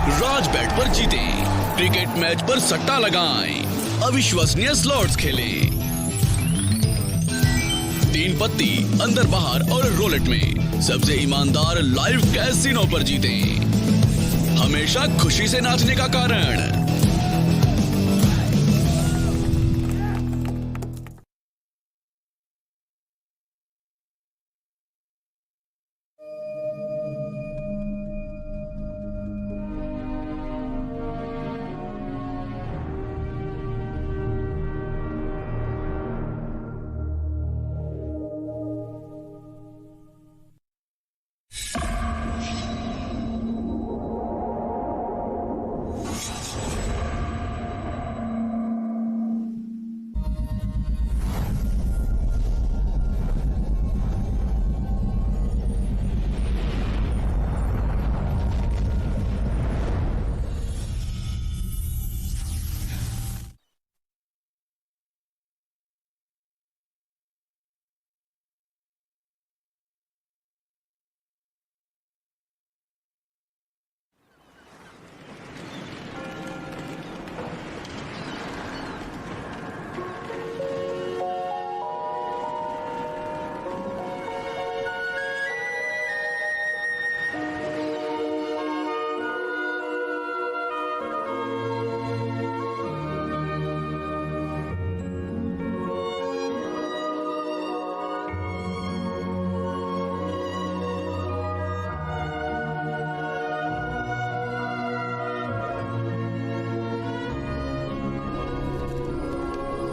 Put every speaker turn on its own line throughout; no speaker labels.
राज bat पर जीतें, cricket match पर सट्टा लगाएं, अविश्वसनीय स्लॉट्स खेलें। 3 पत्ती, अंदर बाहर और रोलेट में सबसे ईमानदार लाइव कैसीनो पर जीतें, हमेशा खुशी से नाचने का कारण।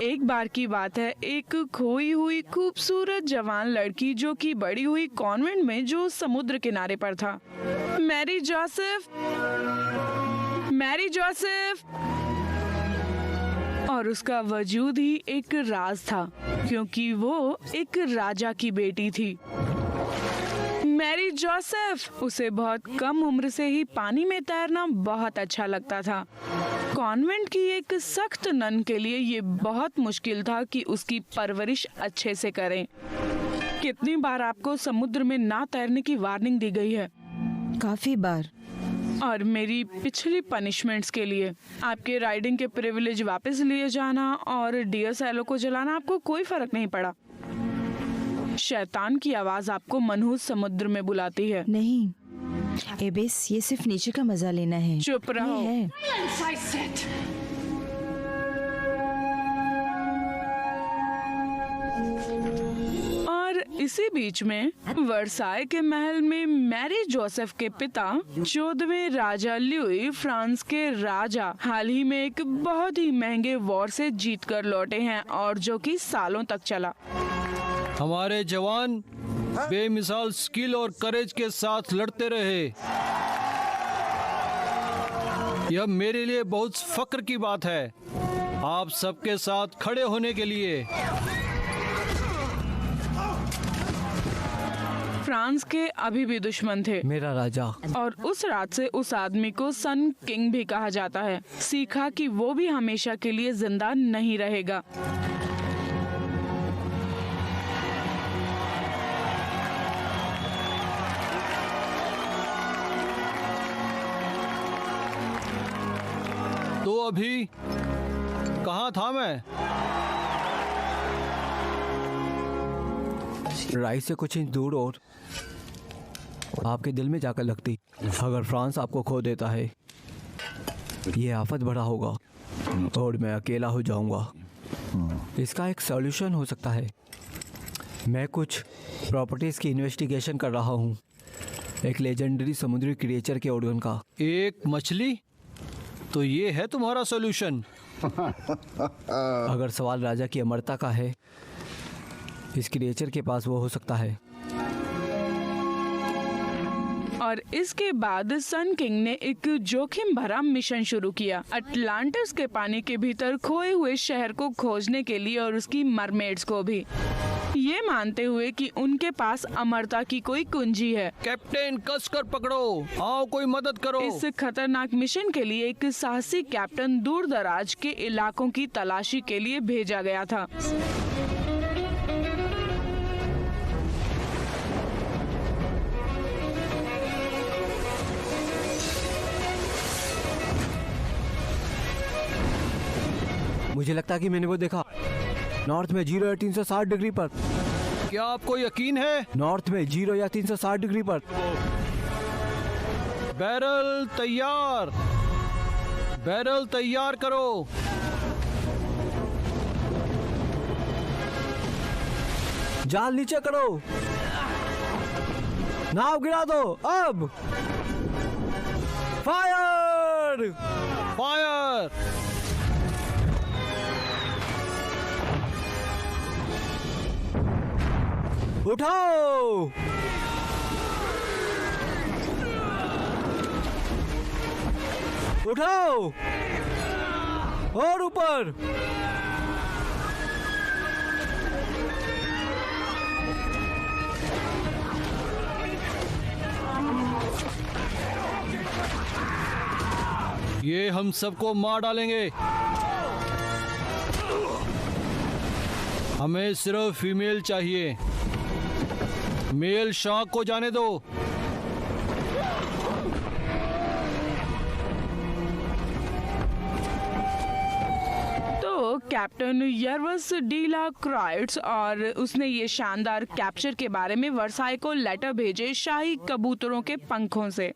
एक बार की बात है, एक खोई हुई खूबसूरत जवान लड़की जो कि बड़ी हुई कॉन्वेंट में जो समुद्र किनारे पर था। Mary Joseph, Mary Joseph. और उसका वजूद ही एक राज था, क्योंकि वो एक राजा की बेटी थी। मैरी जोसेफ, उसे बहुत कम उम्र से ही पानी में तैरना बहुत अच्छा लगता था। कॉन्वेंट की एक सख्त नन के लिए ये बहुत मुश्किल था कि उसकी परवरिश अच्छे से करें। कितनी बार आपको समुद्र में ना तैरने की वार्निंग दी गई है?
काफी बार।
और मेरी पिछली पनिशमेंट्स के लिए आपके राइडिंग के प्रिविलेज वापस लिए जाना और डियर सैलो को जलाना आपको कोई फर्क नहीं पड़ा। शैतान की आवाज आपको मनहूस समुद्र में बुलाती है।
नहीं एबेस, ये सिर्फ नीचे का मजा लेना है।
चुप रहो।
ये है।
और इसी बीच में वर्साय के महल में मैरी जोसेफ के पिता 14वें राजा ल्यूई फ्रांस के राजा हाल ही में एक बहुत ही महंगे वॉर से जीत कर लौटे हैं, और जो कि सालों तक चला।
हमारे जवान बेमिसाल स्किल और करेज के साथ लड़ते रहे। यह मेरे लिए बहुत फक्र की बात है, आप सबके साथ खड़े होने के लिए।
फ्रांस के अभी भी दुश्मन थे
मेरा राजा,
और उस रात से उस आदमी को सन किंग भी कहा जाता है। सीखा कि वो भी हमेशा के लिए जिंदा नहीं रहेगा।
तो अभी कहाँ था मैं? राइट से कुछ इंच दूर और आपके दिल में जाकर लगती। अगर फ्रांस आपको खो देता है, ये आफत बड़ा होगा और मैं अकेला हो जाऊंगा। इसका एक सॉल्यूशन हो सकता है। मैं कुछ प्रॉपर्टीज की इन्वेस्टिगेशन कर रहा हूँ, एक लेजेंडरी समुद्री क्रिएचर के ऑर्गन का। एक मछली? तो ये है तुम्हारा सॉल्यूशन? अगर सवाल राजा की अमरता का है, इस क्रिएचर के पास वो हो सकता है।
और इसके बाद सन किंग ने एक जोखिम भरा मिशन शुरू किया, अटलांटिस के पानी के भीतर खोए हुए शहर को खोजने के लिए, और उसकी मरमेड्स को भी, ये मानते हुए कि उनके पास अमरता की कोई कुंजी है।
कैप्टन कसकर पकड़ो, आओ कोई मदद करो।
इस खतरनाक मिशन के लिए एक साहसी कैप्टन दूर दराज के इलाकों की तलाशी के लिए भेजा गया था।
मुझे लगता है कि मैंने वो देखा। नॉर्थ में 0 या 360 डिग्री पर।
क्या आपको यकीन है?
नॉर्थ में 0 या 360 डिग्री पर।
बैरल तैयार, बैरल तैयार करो।
जाल नीचे करो, नाव गिरा दो। अब फायर!
फायर!
उठाओ! उठाओ और ऊपर।
ये हम सबको मार डालेंगे। हमें सिर्फ फीमेल चाहिए। मेल शार्क को जाने दो।
तो कैप्टन यर्वस डीला क्राइट्स और उसने ये शानदार कैप्चर के बारे में वर्साई को लेटर भेजे शाही कबूतरों के पंखों से।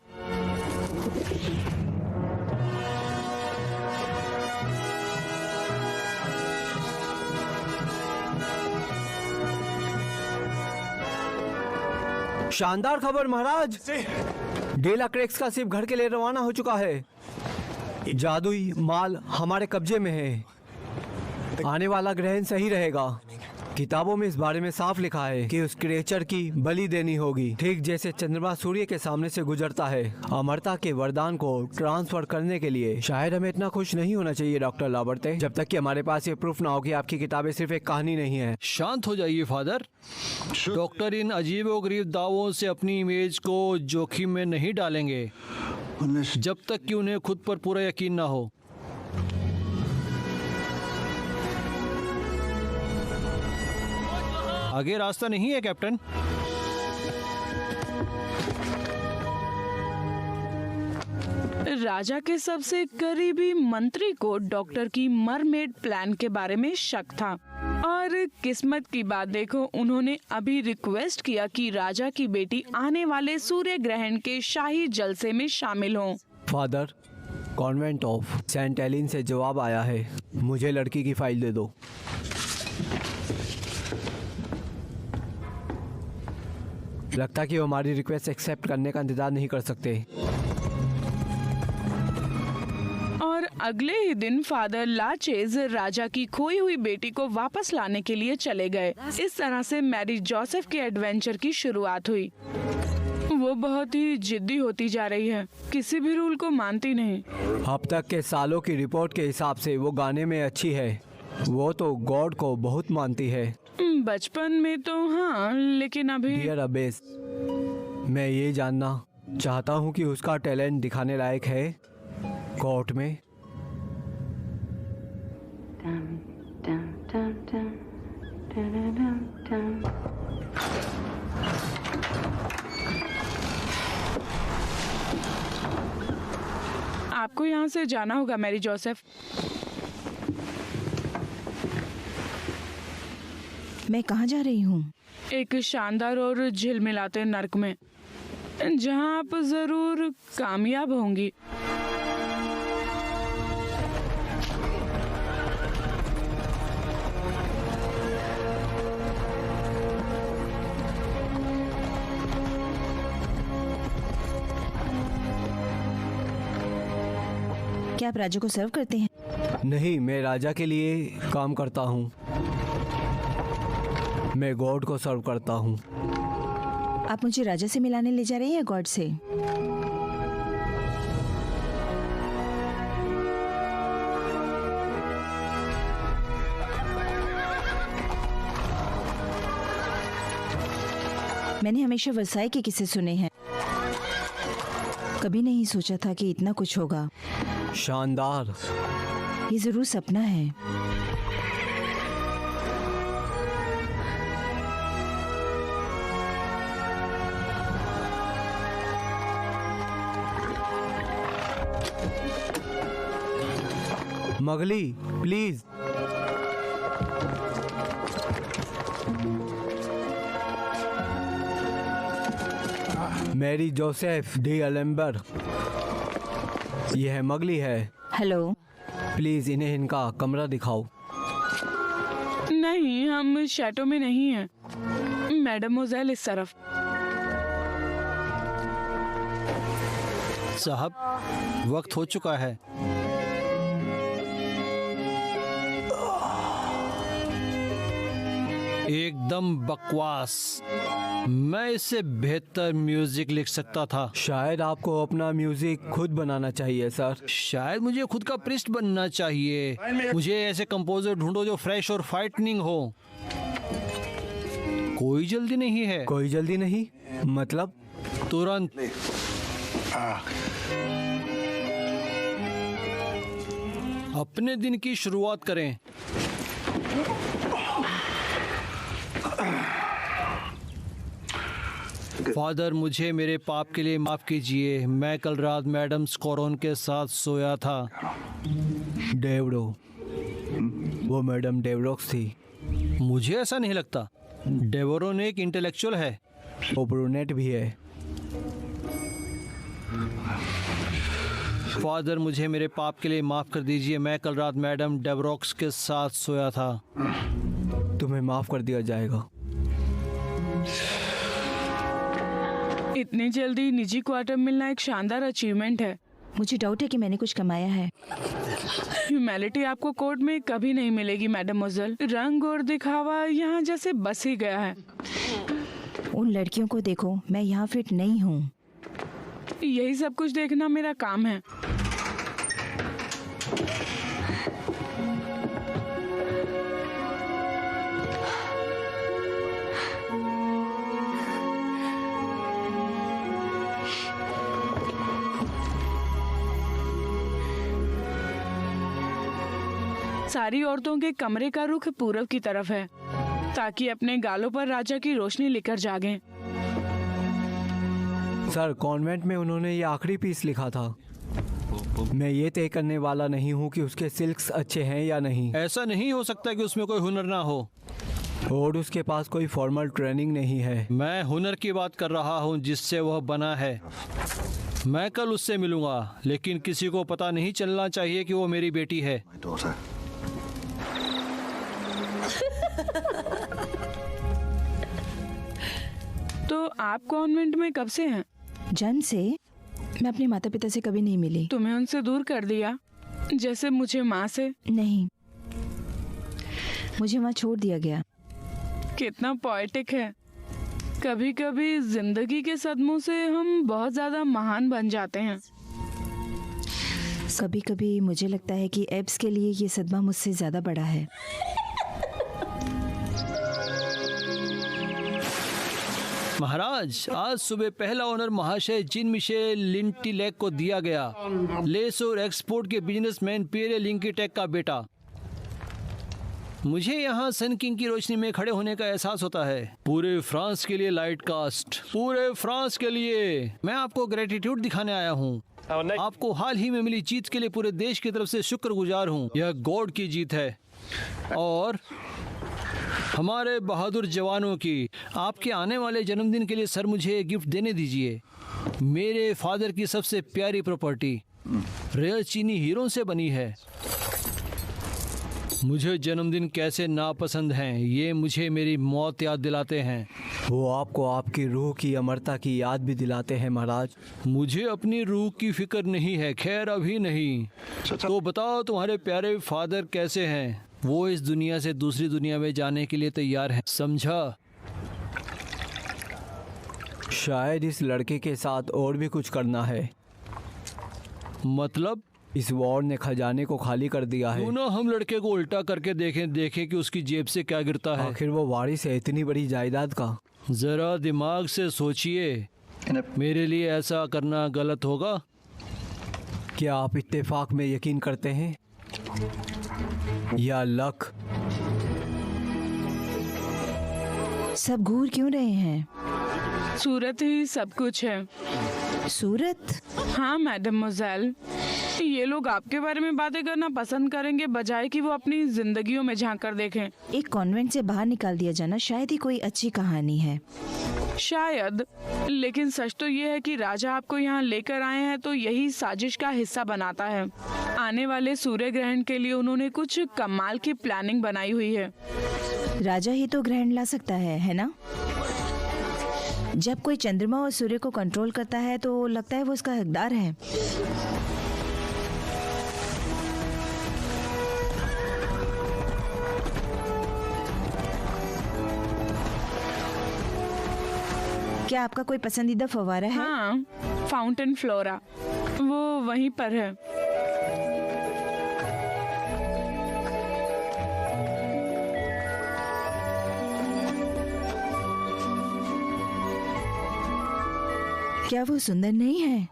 शानदार खबर महाराज, डेला क्रेक्स का शिप घर के लिए रवाना हो चुका है। जादुई माल हमारे कब्जे में है। आने वाला ग्रहण सही रहेगा। किताबों में इस बारे में साफ लिखा है कि उस क्रिएचर की बलि देनी होगी, ठीक जैसे चंद्रमा सूर्य के सामने से गुजरता है अमरता के वरदान को ट्रांसफर करने के लिए। शायद हमें इतना खुश नहीं होना चाहिए डॉक्टर लाबर्टे, जब तक कि हमारे पास ये प्रूफ ना हो कि आपकी किताबें सिर्फ एक कहानी नहीं है।
शांत हो जाइए फादर। डॉक्टर इन अजीबोगरीब दावों से अपनी इमेज को जोखिम में नहीं डालेंगे जब तक कि उन्हें खुद पर पूरा यकीन ना हो। आगे रास्ता नहीं है कैप्टन।
राजा के सबसे करीबी मंत्री को डॉक्टर की मरमेड प्लान के बारे में शक था और किस्मत की बात देखो, उन्होंने अभी रिक्वेस्ट किया कि राजा की बेटी आने वाले सूर्य ग्रहण के शाही जलसे में शामिल हो।
Father, convent of Saint Ellen से जवाब आया है। मुझे लड़की की फाइल दे दो। लगता कि वो हमारी रिक्वेस्ट एक्सेप्ट करने का इंतजार नहीं कर सकते।
और अगले ही दिन फादर लाचेज राजा की खोई हुई बेटी को वापस लाने के लिए चले गए। इस तरह से मैरी जोसेफ के एडवेंचर की शुरुआत हुई। वो बहुत ही जिद्दी होती जा रही है, किसी भी रूल को मानती नहीं।
अब तक के सालों की रिपोर्ट के हिसाब से वो गाने में अच्छी है। वो तो गॉड को बहुत मानती है।
बचपन में तो हाँ, लेकिन अभी।
डियर अबेस, मैं ये जानना चाहता हूँ कि उसका टैलेंट दिखाने लायक है कोर्ट में।
आपको यहाँ से जाना होगा मैरी जोसेफ।
मैं कहाँ जा रही हूँ?
एक शानदार और झिलमिलाते नर्क में, जहाँ आप जरूर कामयाब होंगी।
क्या आप राजा को सर्व करते हैं?
नहीं, मैं राजा के लिए काम करता हूँ। मैं गॉड को सर्व करता हूँ।
आप मुझे राजा से मिलाने ले जा रहे हैं या गॉड से? मैंने हमेशा वर्साई के किस्से सुने हैं, कभी नहीं सोचा था कि इतना कुछ होगा।
शानदार।
ये जरूर सपना है।
मगली, प्लीज मैरी जोसेफ डी अलेम्बर, यह मगली है।
हेलो।
प्लीज इन्हें इनका कमरा दिखाओ।
नहीं, हम शैटो में नहीं हैं। मैडम मोज़ेल इस तरफ।
साहब, वक्त हो चुका है। एकदम बकवास। मैं इससे बेहतर म्यूजिक लिख सकता था।
शायद आपको अपना म्यूजिक खुद बनाना चाहिए सर।
शायद मुझे खुद का प्रिस्ट बनना चाहिए। मुझे ऐसे कंपोजर ढूंढो जो फ्रेश और फाइटनिंग हो। कोई जल्दी नहीं है।
कोई जल्दी नहीं मतलब?
तुरंत। अपने दिन की शुरुआत करें। फादर, मुझे मेरे पाप के लिए माफ कीजिए। मैं कल रात मैडम स्कोरोन के साथ सोया था।
डेवरो, वो मैडम डेवरोक्स थी।
मुझे ऐसा नहीं लगता। डेवरोन एक इंटेलेक्चुअल है।
वो ब्रूनेट भी है।
फादर, मुझे मेरे पाप के लिए माफ कर दीजिए। मैं कल रात मैडम डेवरोक्स के साथ सोया था।
तुम्हें माफ कर दिया जाएगा।
इतनी जल्दी निजी क्वार्टर मिलना एक शानदार अचीवमेंट है।
मुझे डाउट है कि मैंने कुछ कमाया है।
ह्यूमैनिटी आपको कोर्ट में कभी नहीं मिलेगी मैडम मोज़ेल। रंग और दिखावा यहाँ जैसे बस ही गया है।
उन लड़कियों को देखो, मैं यहाँ फिट नहीं हूँ।
यही सब कुछ देखना मेरा काम है। सारी औरतों के कमरे का रुख पूरब की तरफ है ताकि अपने गालों पर राजा की रोशनी लेकर जागें।
सर, कॉन्वेंट में उन्होंने ये आखिरी पीस लिखा था। मैं ये तय करने वाला नहीं हूँ कि उसके सिल्क्स अच्छे हैं या नहीं।
ऐसा नहीं हो सकता कि उसमें कोई हुनर ना हो।
और उसके पास कोई फॉर्मल ट्रेनिंग नहीं है।
मैं हुनर की बात कर रहा हूँ जिससे वह बना है। मैं कल उससे मिलूंगा, लेकिन किसी को पता नहीं चलना चाहिए कि वो मेरी बेटी है।
तो आप कॉन्वेंट में कब से हैं?
जन्म से। मैं अपने माता पिता से कभी नहीं मिली।
तुम्हें उनसे दूर कर दिया, जैसे मुझे माँ से?
नहीं, मुझे वहाँ छोड़ दिया गया।
कितना पोएटिक है। कभी कभी जिंदगी के सदमों से हम बहुत ज्यादा महान बन जाते हैं।
कभी कभी मुझे लगता है कि एब्स के लिए ये सदमा मुझसे ज्यादा बड़ा है।
महाराज, आज सुबह पहला ऑनर महाशय जिन मिशेल लिंटीलेक को दिया गया। लेस और एक्सपोर्ट के बिजनेसमैन पियरे लिंकीटेक का बेटा। मुझे यहाँ सन किंग की रोशनी में खड़े होने का एहसास होता है। पूरे फ्रांस के लिए लाइट कास्ट, पूरे फ्रांस के लिए मैं आपको ग्रेटिट्यूड दिखाने आया हूँ। आपको हाल ही में मिली जीत के लिए पूरे देश की तरफ से शुक्रगुजार हूँ। यह गॉड की जीत है और हमारे बहादुर जवानों की। आपके आने वाले जन्मदिन के लिए सर मुझे गिफ्ट देने दीजिए। मेरे फादर की सबसे प्यारी प्रॉपर्टी रेयर चीनी हीरों से बनी है। मुझे जन्मदिन कैसे नापसंद हैं, ये मुझे मेरी मौत याद दिलाते हैं।
वो आपको आपकी रूह की अमरता की याद भी दिलाते हैं महाराज।
मुझे अपनी रूह की फिक्र नहीं है, खैर अभी नहीं। तो बताओ तुम्हारे प्यारे फादर कैसे हैं? वो इस दुनिया से दूसरी दुनिया में जाने के लिए तैयार है, समझा?
शायद इस लड़के के साथ और भी कुछ करना है।
मतलब?
इस वॉर ने खजाने को खाली कर दिया है।
क्यों ना हम लड़के को उल्टा करके देखें कि उसकी जेब से क्या गिरता है।
आखिर वो वारिस है इतनी बड़ी जायदाद का।
जरा दिमाग से सोचिए, मेरे लिए ऐसा करना गलत होगा?
क्या आप इत्तेफाक में यकीन करते हैं या लक?
सब घूर क्यों रहे हैं?
सूरत ही सब कुछ है।
सूरत?
हाँ मैडम मोज़ेल, ये लोग आपके बारे में बातें करना पसंद करेंगे बजाय कि वो अपनी जिंदगियों में झांक कर देखें।
एक कॉन्वेंट से बाहर निकाल दिया जाना शायद ही कोई अच्छी कहानी है।
शायद, लेकिन सच तो ये है कि राजा आपको यहाँ लेकर आए हैं तो यही साजिश का हिस्सा बनाता है। आने वाले सूर्य ग्रहण के लिए उन्होंने कुछ कमाल की प्लानिंग बनाई हुई है।
राजा ही तो ग्रहण ला सकता है ना? जब कोई चंद्रमा और सूर्य को कंट्रोल करता है तो लगता है वो उसका हकदार है। क्या आपका कोई पसंदीदा फव्वारा है?
हाँ, फाउंटेन फ्लोरा, वो वहीं पर है।
क्या वो सुंदर नहीं है?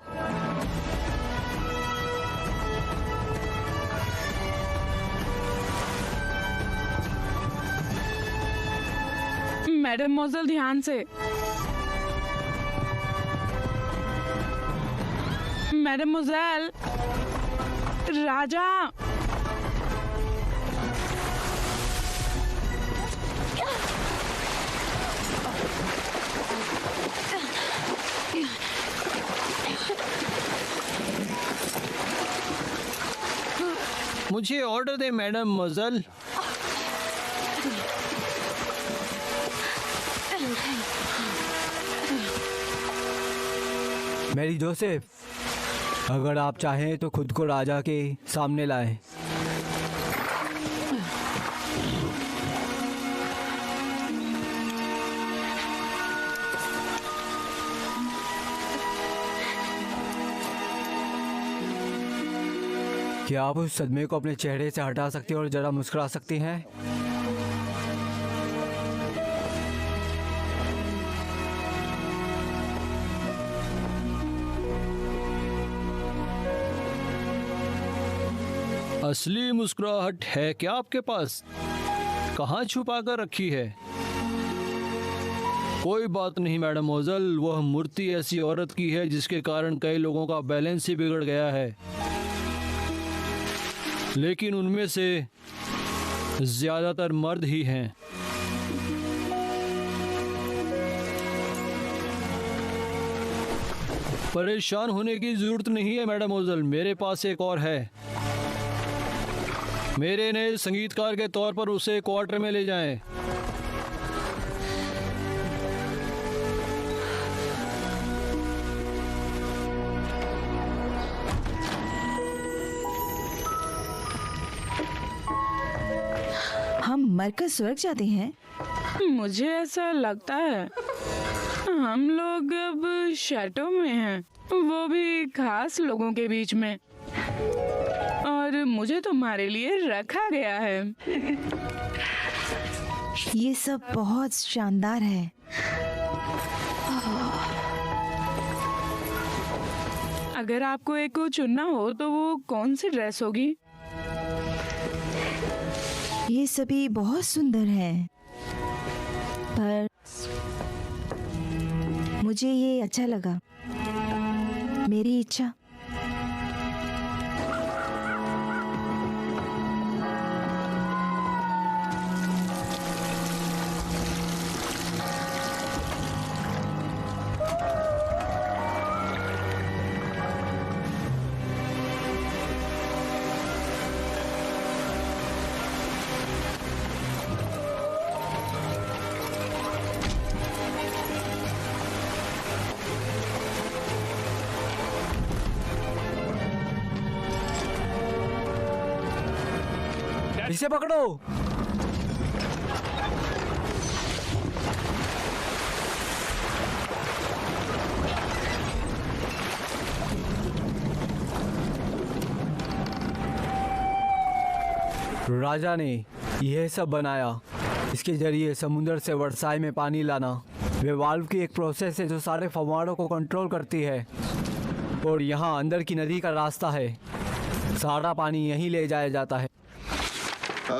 मैडम मोज़ल, ध्यान से। मैडम मोज़ल, राजा।
मुझे ऑर्डर दे मैडम मोज़ल।
मैरी जोसेफ, अगर आप चाहें तो खुद को राजा के सामने लाएं। क्या आप उस सदमे को अपने चेहरे से हटा सकती हैं और जरा मुस्कुरा सकती हैं?
असली मुस्कुराहट है क्या आपके पास? कहाँ छुपा कर रखी है? कोई बात नहीं मैडम मोज़ल, वह मूर्ति ऐसी औरत की है जिसके कारण कई लोगों का बैलेंस ही बिगड़ गया है, लेकिन उनमें से ज्यादातर मर्द ही हैं। परेशान होने की जरूरत नहीं है मैडम मोज़ल, मेरे पास एक और है। मेरे नए संगीतकार के तौर पर उसे क्वार्टर में ले जाएं।
हम मरकर स्वर्ग जाते हैं?
मुझे ऐसा लगता है हम लोग अब शैटो में हैं, वो भी खास लोगों के बीच में, और मुझे तुम्हारे लिए रखा गया है।
ये सब बहुत शानदार है।
अगर आपको एक को चुनना हो तो वो कौन सी ड्रेस होगी?
ये सभी बहुत सुंदर हैं, पर मुझे ये अच्छा लगा। मेरी इच्छा।
इसे पकड़ो। राजा ने यह सब बनाया, इसके जरिए समुद्र से वर्षाई में पानी लाना। वे वाल्व की एक प्रोसेस है जो सारे फव्वारों को कंट्रोल करती है, और यहाँ अंदर की नदी का रास्ता है। सारा पानी यहीं ले जाया जाता है।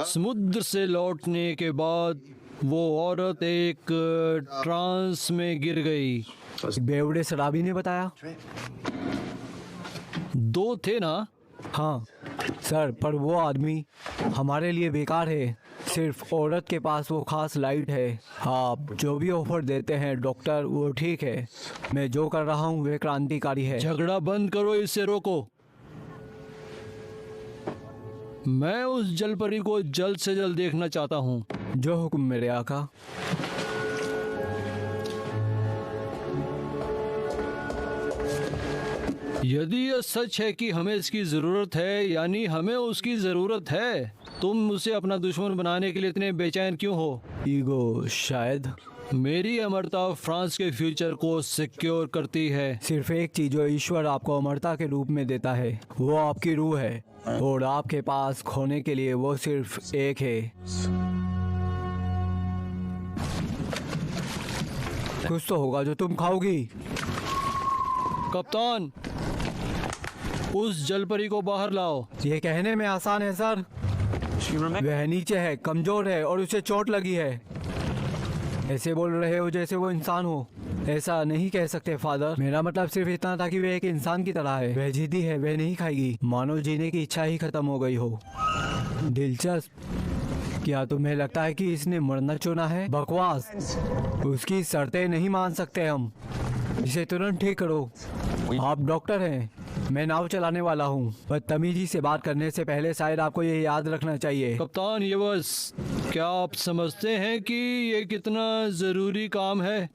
समुद्र से लौटने के बाद वो औरत एक ट्रांस में गिर गई।
बेवड़े शराबी ने बताया।
2 थे ना?
हाँ सर, पर वो आदमी हमारे लिए बेकार है। सिर्फ औरत के पास वो खास लाइट है। आप जो भी ऑफर देते हैं डॉक्टर वो ठीक है, मैं जो कर रहा हूँ वे क्रांतिकारी है।
झगड़ा बंद करो, इससे रोको। मैं उस जलपरी को जल्द से जल्द देखना चाहता हूँ।
जो हुक्म मेरे आका।
यदि यह सच है कि हमें इसकी जरूरत है, यानी हमें उसकी जरूरत है, तुम उसे अपना दुश्मन बनाने के लिए इतने बेचैन क्यों हो?
ईगो शायद।
मेरी अमरता फ्रांस के फ्यूचर को सिक्योर करती है।
सिर्फ एक चीज जो ईश्वर आपको अमरता के रूप में देता है वो आपकी रूह है, और आपके पास खोने के लिए वो सिर्फ एक है। कुछ तो होगा जो तुम खाओगी।
कप्तान, उस जलपरी को बाहर लाओ।
ये कहने में आसान है सर। वह नीचे है, कमजोर है और उसे चोट लगी है। ऐसे बोल रहे हो जैसे वो इंसान हो। ऐसा नहीं कह सकते फादर, मेरा मतलब सिर्फ इतना था कि वह एक इंसान की तरह है। वह जिद्दी है, वह नहीं खाएगी। मानो जीने की इच्छा ही खत्म हो गई हो। दिलचस्प। क्या तुम्हें लगता है कि इसने मरना चुना है? बकवास। उसकी शर्तें नहीं मान सकते हम। इसे तुरंत ठीक करो। आप डॉक्टर हैं, मैं नाव चलाने वाला हूँ। बदतमीजी से बात करने से पहले शायद आपको ये याद रखना चाहिए।
कप्तान, ये बस, क्या आप समझते हैं कि ये कितना जरूरी काम है?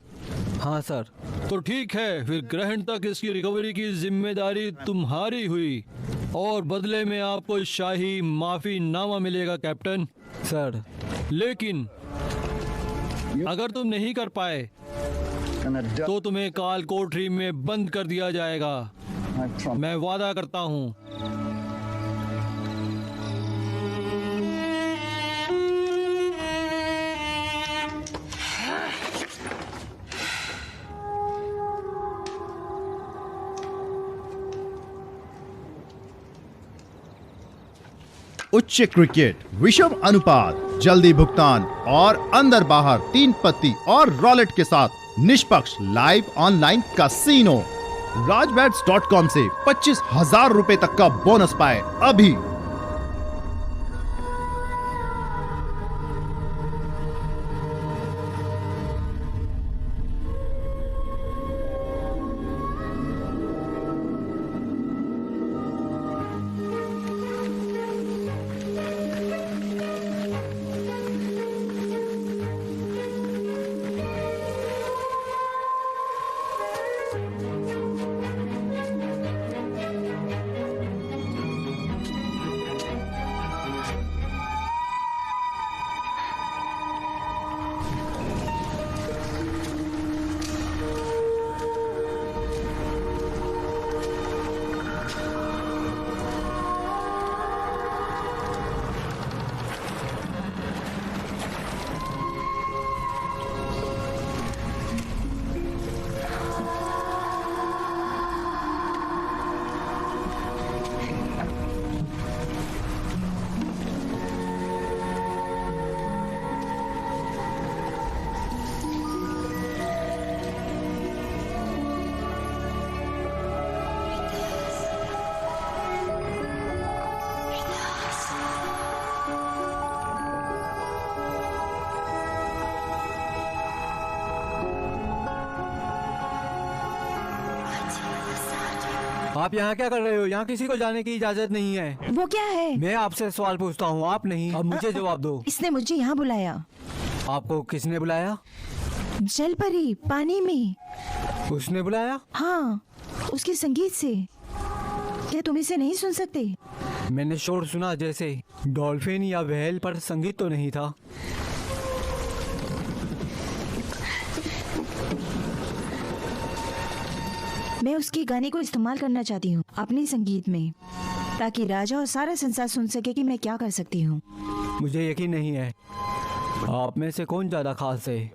हाँ सर।
तो ठीक है, फिर ग्रहण तक इसकी रिकवरी की जिम्मेदारी तुम्हारी हुई, और बदले में आपको शाही माफी नामा मिलेगा कैप्टन।
सर,
लेकिन अगर तुम नहीं कर पाए तो तुम्हें काल कोठरी में बंद कर दिया जाएगा। मैं वादा करता हूँ।
उच्च क्रिकेट, विषम अनुपात, जल्दी भुगतान और अंदर बाहर 3 पत्ती और रॉलेट के साथ निष्पक्ष लाइव ऑनलाइन कैसीनो। rajbets.com से 25,000 रुपए तक का बोनस पाए अभी।
आप यहाँ क्या कर रहे हो? यहाँ किसी को जाने की इजाजत नहीं है।
वो क्या है?
मैं आपसे सवाल पूछता हूँ, आप नहीं। अब मुझे जवाब दो।
इसने मुझे यहाँ बुलाया।
आपको किसने बुलाया?
जलपरी, पानी में।
उसने बुलाया?
हाँ, उसके संगीत से। क्या तुम इसे नहीं सुन सकते?
मैंने शोर सुना जैसे डॉल्फिन या व्हेल, पर संगीत तो नहीं था।
मैं उसके गाने को इस्तेमाल करना चाहती हूँ अपने संगीत में, ताकि राजा और सारा संसार सुन सके कि मैं क्या कर सकती हूँ।
मुझे यकीन नहीं है आप में से कौन ज्यादा खास है।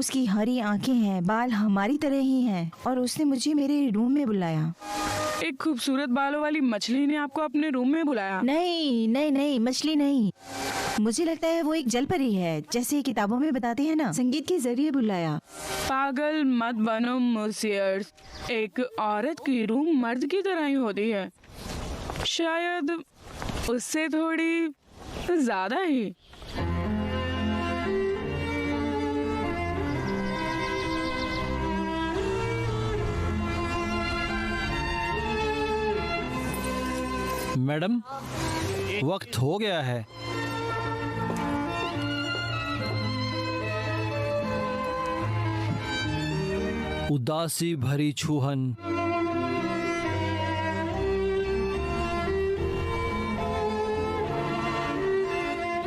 उसकी हरी आंखें हैं, बाल हमारी तरह ही हैं और उसने मुझे मेरे रूम में बुलाया।
एक खूबसूरत बालों वाली मछली ने आपको अपने रूम में बुलाया?
नहीं नहीं नहीं, मछली नहीं। मुझे लगता है वो एक जल परी है, जैसे किताबों में बताते हैं ना, संगीत के जरिए बुलाया।
पागल मत बनो मुसियर्स, एक औरत की रूह मर्द की तरह ही होती है, शायद उससे थोड़ी ज्यादा ही।
मैडम, वक्त हो गया है। उदासी भरी छूहन,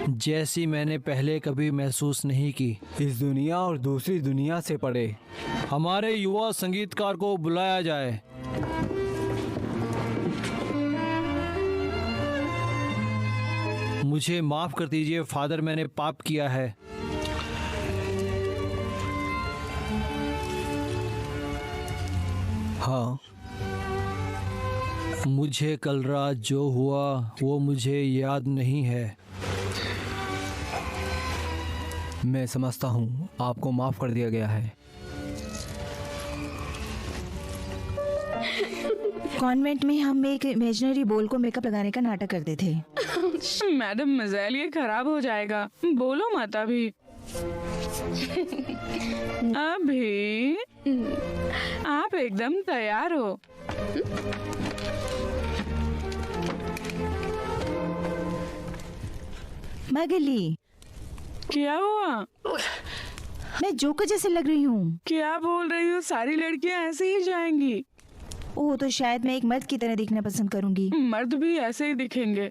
जैसी मैंने पहले कभी महसूस नहीं की।
इस दुनिया और दूसरी दुनिया से परे
हमारे युवा संगीतकार को बुलाया जाए। मुझे माफ कर दीजिए फादर, मैंने पाप किया है।
हाँ,
मुझे कल रात जो हुआ वो मुझे याद नहीं है।
मैं समझता हूँ, आपको माफ कर दिया गया है।
कॉन्वेंट में हम एक इमेजिनरी बोल को मेकअप लगाने का नाटक करते थे।
मैडम मिज़ाइल, ये खराब हो जाएगा, बोलो मत अभी। अभी आप एकदम तैयार हो?
मगली,
क्या हुआ?
मैं जोकर जैसे लग रही हूँ।
क्या बोल रही हो? सारी लड़कियां ऐसे ही जाएंगी।
ओह, तो शायद मैं एक मर्द की तरह दिखना पसंद करूंगी।
मर्द भी ऐसे ही दिखेंगे।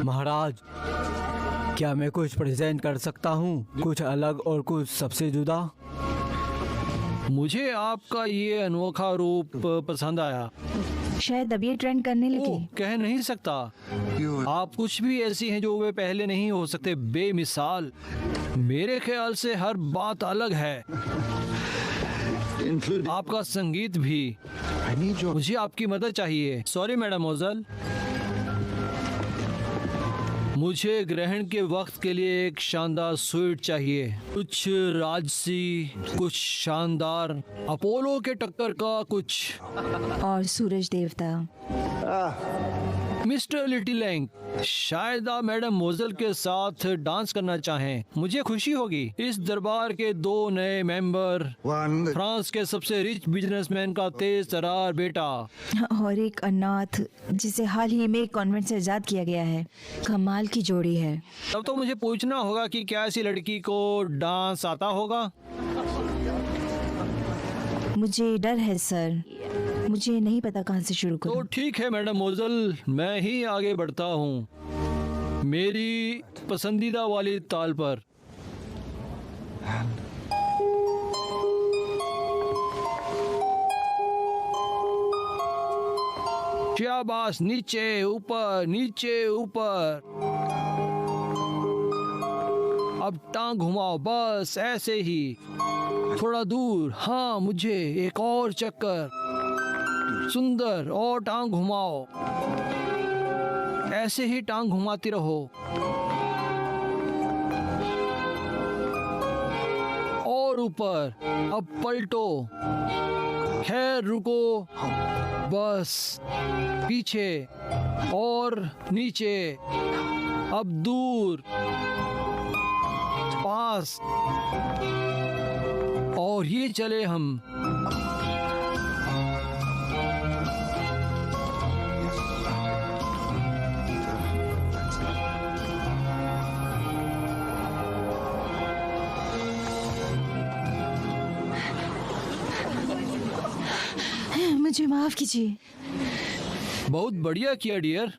महाराज, क्या मैं कुछ प्रेजेंट कर सकता हूँ? कुछ अलग और कुछ सबसे जुदा।
मुझे आपका ये अनोखा रूप पसंद आया।
शायद अब ये ट्रेंड करने लगे।
ओह, कह नहीं सकता। आप कुछ भी ऐसी हैं जो वे पहले नहीं हो सकते। बेमिसाल। मेरे ख्याल से हर बात अलग है, आपका संगीत भी। मुझे आपकी मदद चाहिए। सॉरी मैडम मोज़ल, मुझे ग्रहण के वक्त के लिए एक शानदार स्वीट चाहिए। कुछ राजसी, कुछ शानदार, अपोलो के टक्कर का कुछ।
और सूरज देवता।
मिस्टर लिटिलैंग, शायद आप मैडम मोज़ल के साथ डांस करना चाहें। मुझे खुशी होगी। इस दरबार के 2 नए मेंबर, फ्रांस के सबसे रिच बिजनेसमैन का तेज तरार बेटा
और एक अनाथ जिसे हाल ही में कॉन्वेंट से आजाद किया गया है। कमाल की जोड़ी है।
तब तो मुझे पूछना होगा कि क्या ऐसी लड़की को डांस आता होगा।
मुझे डर है सर, मुझे नहीं पता कहाँ से शुरू
तो
करूं।
ठीक है मैडम मोज़ल, मैं ही आगे बढ़ता हूँ मेरी पसंदीदा वाली ताल पर। शाबाश, नीचे ऊपर नीचे ऊपर। अब टांग घुमाओ, बस ऐसे ही, थोड़ा दूर। हाँ, मुझे एक और चक्कर। सुंदर, और टांग घुमाओ। ऐसे ही टांग घुमाती रहो। और ऊपर। अब पलटो। खैर रुको, बस पीछे और नीचे। अब दूर, पास, और ये चले हम।
मुझे माफ कीजिए।
बहुत बढ़िया किया डियर।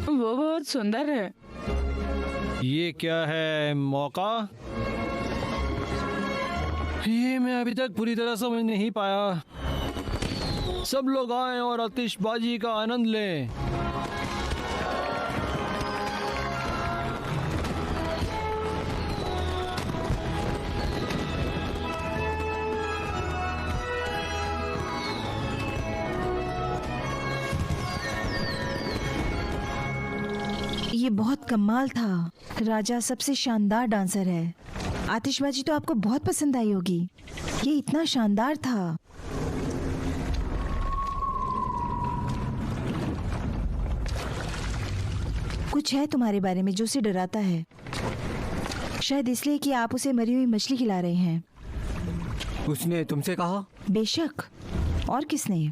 वो बहुत सुंदर है।
ये क्या है, मौका? ये मैं अभी तक पूरी तरह समझ नहीं पाया। सब लोग आएं और आतिशबाजी का आनंद लें।
ये बहुत कमाल था। राजा सबसे शानदार डांसर है। आतिशबाजी तो आपको बहुत पसंद आई होगी। ये इतना शानदार था। कुछ है तुम्हारे बारे में जो उसे डराता है। शायद इसलिए कि आप उसे मरी हुई मछली खिला रहे हैं।
उसने तुमसे कहा?
बेशक, और किसने?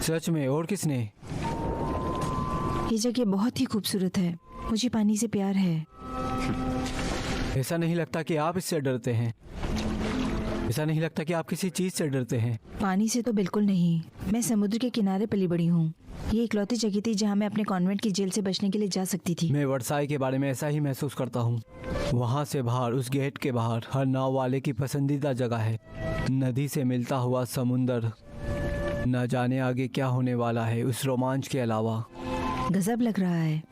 सच में, और किसने?
ये जगह बहुत ही खूबसूरत है। मुझे पानी से प्यार है।
ऐसा नहीं लगता कि आप इससे डरते हैं। ऐसा नहीं लगता कि आप किसी चीज से डरते हैं।
पानी से तो बिल्कुल नहीं। मैं समुद्र के किनारे पली बड़ी हूँ। ये इकलौती जगह थी जहाँ मैं अपने कॉन्वेंट की जेल से बचने के लिए जा सकती थी।
मैं वर्साई के बारे में ऐसा ही महसूस करता हूँ। वहाँ से बाहर, उस गेट के बाहर, हर नाव वाले की पसंदीदा जगह है। नदी से मिलता हुआ समुंदर, न जाने आगे क्या होने वाला है उस रोमांच के अलावा।
गजब लग रहा है।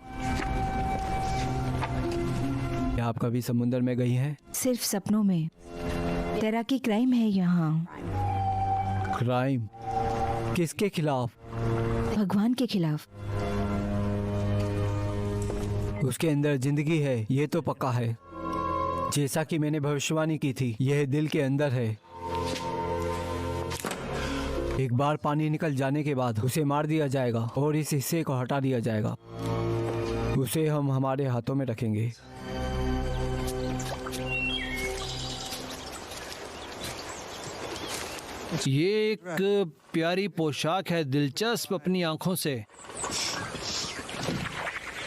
क्या आप कभी समुंदर में गई हैं?
सिर्फ सपनों में। तैराकी क्राइम है यहाँ।
क्राइम? किसके खिलाफ?
भगवान के खिलाफ।
उसके अंदर जिंदगी है, ये तो पक्का है। जैसा कि मैंने भविष्यवाणी की थी, यह दिल के अंदर है। एक बार पानी निकल जाने के बाद उसे मार दिया जाएगा और इस हिस्से को हटा दिया जाएगा। उसे हम हमारे हाथों में रखेंगे।
ये एक प्यारी पोशाक है, दिलचस्प अपनी आंखों से।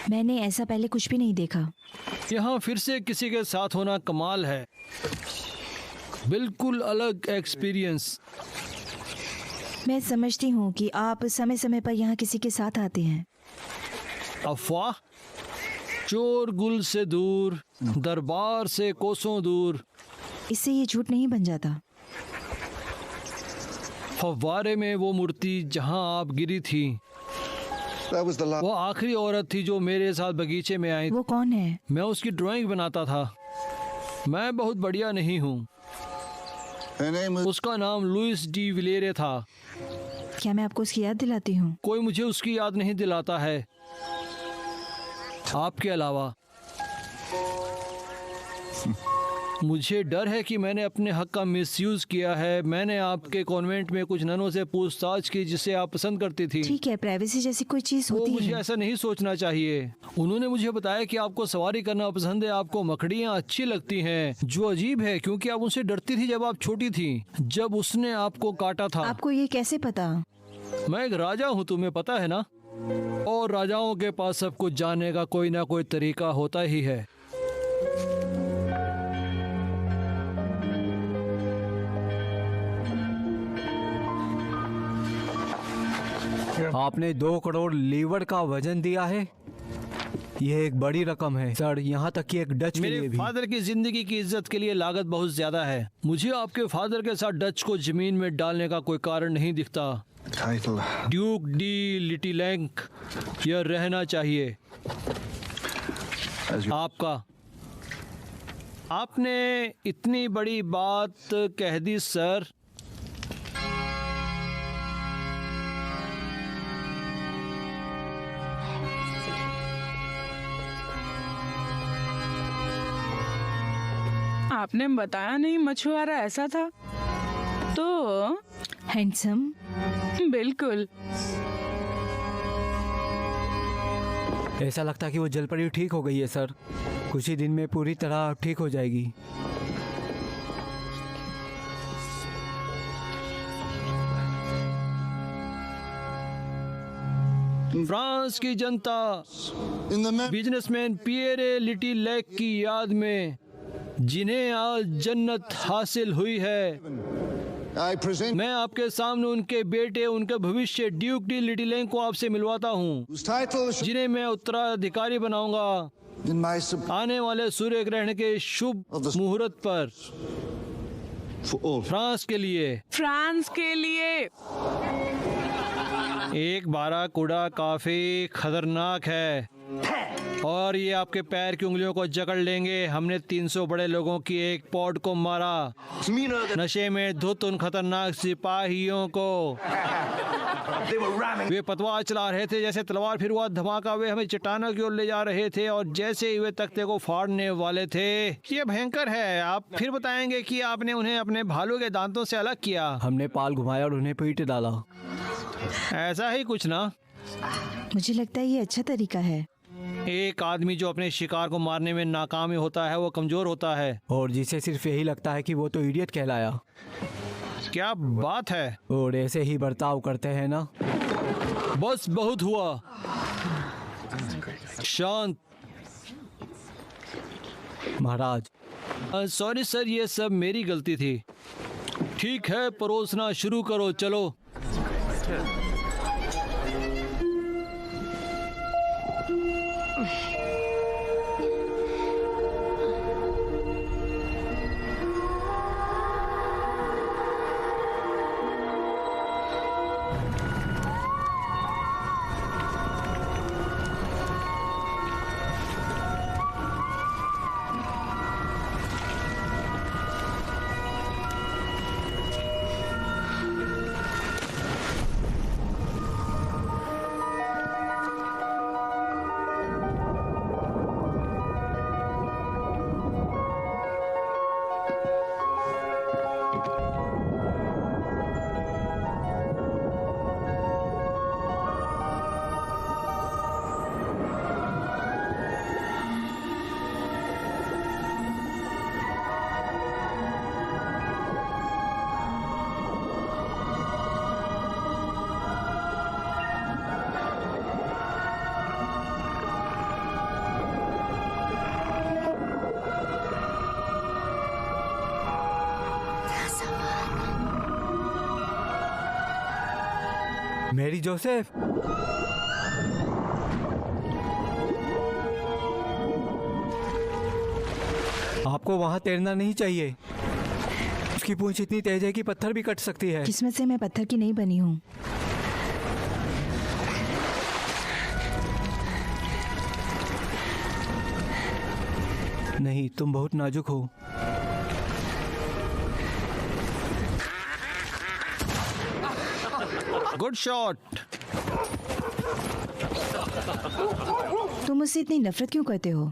मैंने ऐसा पहले कुछ भी नहीं देखा।
यहाँ फिर से किसी के साथ होना कमाल है। बिल्कुल अलग एक्सपीरियंस।
मैं समझती हूँ कि आप समय समय पर यहाँ किसी के साथ आते हैं।
अफवाह? चोर गुल से दूर, दरबार से कोसों दूर।
इससे ये झूठ नहीं बन जाता।
फव्वारे में वो मूर्ति जहाँ आप गिरी थी, वो आखिरी औरत थी जो मेरे साथ बगीचे में आई।
वो कौन है?
मैं उसकी ड्राइंग बनाता था। मैं बहुत बढ़िया नहीं हूँ। उसका नाम लुइस डी विलेरे था।
क्या मैं आपको उसकी याद दिलाती हूँ?
कोई मुझे उसकी याद नहीं दिलाता है आपके अलावा। मुझे डर है कि मैंने अपने हक का मिसयूज किया है। मैंने आपके कॉन्वेंट में कुछ ननों से पूछताछ की जिसे आप पसंद करती थी।
ठीक है, प्राइवेसी जैसी कोई चीज
वो
होती
मुझे
है।
ऐसा नहीं सोचना चाहिए। उन्होंने मुझे बताया कि आपको सवारी करना पसंद है, आपको मकड़ियाँ अच्छी लगती हैं, जो अजीब है क्योंकि आप उनसे डरती थी जब आप छोटी थी, जब उसने आपको काटा था।
आपको ये कैसे पता?
मैं एक राजा हूँ, तुम्हें पता है ना। और राजाओं के पास सब कुछ जानने का कोई ना कोई तरीका होता ही है।
आपने 2 करोड़ लीवर का वजन दिया है। यह एक बड़ी रकम है सर, यहाँ तक कि एक डच के लिए
मेरे
भी।
फादर की जिंदगी की इज्जत के लिए लागत बहुत ज्यादा है। मुझे आपके फादर के साथ डच को जमीन में डालने का कोई कारण नहीं दिखता। ड्यूक डी लिटिलैंक यह रहना चाहिए आपका। आपने इतनी बड़ी बात कह दी सर।
आपने बताया नहीं मछुआरा ऐसा था तो?
हैंडसम।
बिल्कुल।
ऐसा लगता कि वो जल परी ठीक हो गई है सर। कुछ ही दिन में पूरी तरह ठीक हो जाएगी।
फ्रांस की जनता बिजनेसमैन पियरे लिटिलैक की याद में जिन्हें आज जन्नत हासिल हुई है, मैं आपके सामने उनके बेटे, उनके भविष्य ड्यूक डी लिटिलेंग को आपसे मिलवाता हूँ, जिन्हें मैं उत्तराधिकारी बनाऊंगा आने वाले सूर्य ग्रहण के शुभ मुहूर्त पर। फ्रांस के लिए,
फ्रांस के लिए।
एक बाराकूडा काफी खतरनाक है और ये आपके पैर की उंगलियों को जकड़ लेंगे। हमने 300 बड़े लोगों की एक पॉड को मारा, नशे में धुत उन खतरनाक सिपाहियों को। वे पतवार चला रहे थे जैसे तलवार, फिर हुआ धमाका, वे हमें चट्टानों की ओर ले जा रहे थे और जैसे ही वे तख्ते को फाड़ने वाले थे। ये भयंकर है। आप फिर बताएंगे कि आपने उन्हें अपने भालू के दांतों से अलग किया।
हमने पाल घुमाया और उन्हें पीट डाला।
ऐसा ही कुछ ना?
मुझे लगता है ये अच्छा तरीका है।
एक आदमी जो अपने शिकार को मारने में नाकाम ही होता है वो कमजोर होता है,
और जिसे सिर्फ यही लगता है कि वो तो इडियट कहलाया।
क्या बात है।
और ऐसे ही बर्ताव करते हैं ना।
बस बहुत हुआ, शांत।
महाराज,
सॉरी सर, ये सब मेरी गलती थी। ठीक है, परोसना शुरू करो, चलो।
मैरी जोसेफ, आपको वहां तैरना नहीं चाहिए। उसकी पूंछ इतनी तेज है कि पत्थर भी कट सकती है।
किस्मत से मैं पत्थर की नहीं बनी हूँ।
नहीं, तुम बहुत नाजुक हो।
Good shot.
तुम मुझसे इतनी नफरत क्यों करते हो?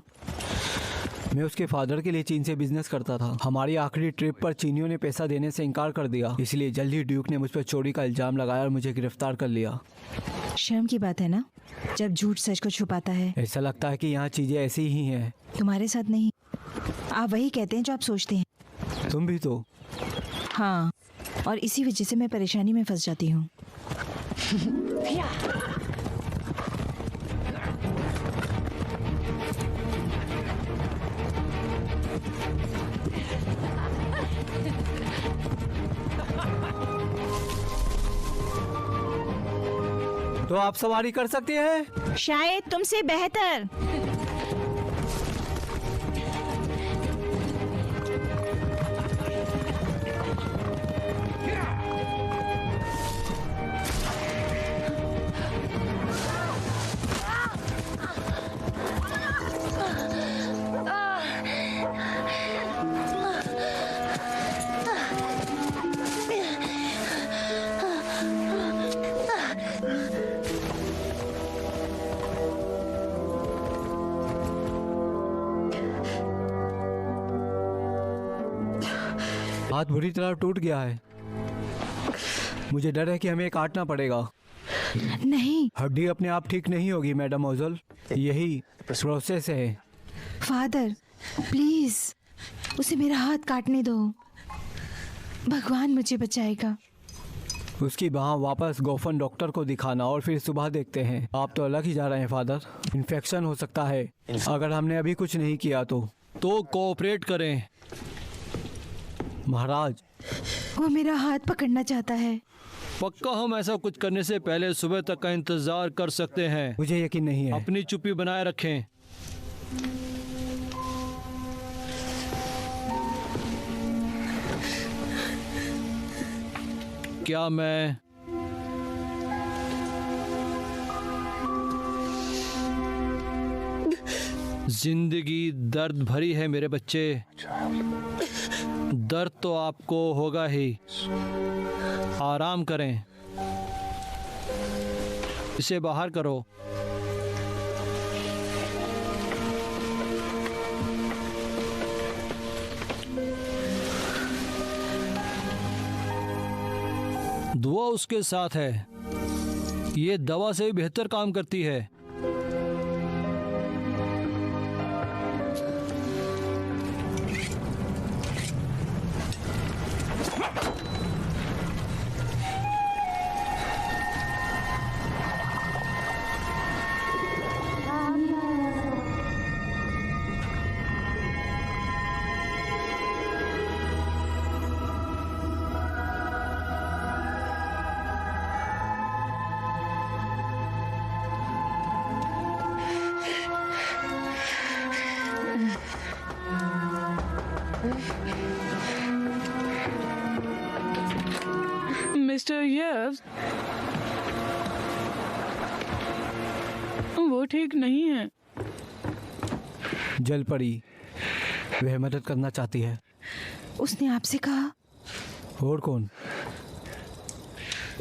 मैं उसके फादर के लिए चीन से बिजनेस करता था। हमारी आखिरी ट्रिप पर चीनियों ने पैसा देने से इनकार कर दिया, इसलिए जल्द ही ड्यूक ने मुझ पर चोरी का इल्जाम लगाया और मुझे गिरफ्तार कर लिया।
शर्म की बात है ना, जब झूठ सच को छुपाता है।
ऐसा लगता है कि यहाँ चीजें ऐसी ही हैं।
तुम्हारे साथ नहीं, आप वही कहते हैं जो आप सोचते हैं।
तुम भी तो।
हाँ, और इसी वजह से मैं परेशानी में फंस जाती हूँ।
तो आप सवारी कर सकते हैं?
शायद तुमसे बेहतर।
हाथ बुरी तरह टूट गया है। मुझे डर है कि हमें काटना पड़ेगा।
नहीं
हड्डी अपने आप ठीक नहीं होगी मैडम ओजल, यही प्रोसेस है।
फादर, प्लीज उसे मेरा हाथ काटने दो, भगवान मुझे बचाएगा।
उसकी वहाँ वापस गोफन डॉक्टर को दिखाना और फिर सुबह देखते हैं। आप तो अलग ही जा रहे हैं फादर। इन्फेक्शन हो सकता है अगर हमने अभी कुछ नहीं किया तो।
कोऑपरेट करें।
महाराज,
वो मेरा हाथ पकड़ना चाहता है।
पक्का हम ऐसा कुछ करने से पहले सुबह तक का इंतजार कर सकते हैं।
मुझे यकीन नहीं है।
अपनी चुप्पी बनाए रखें। क्या मैं जिंदगी दर्द भरी है मेरे बच्चे। दर्द तो आपको होगा ही। आराम करें, इसे बाहर करो। दुआ उसके साथ है। ये दवा से भी बेहतर काम करती है।
मिस्टर यव्स, वो ठीक नहीं है।
जल परी, वह मदद करना चाहती है।
उसने आपसे कहा?
और कौन?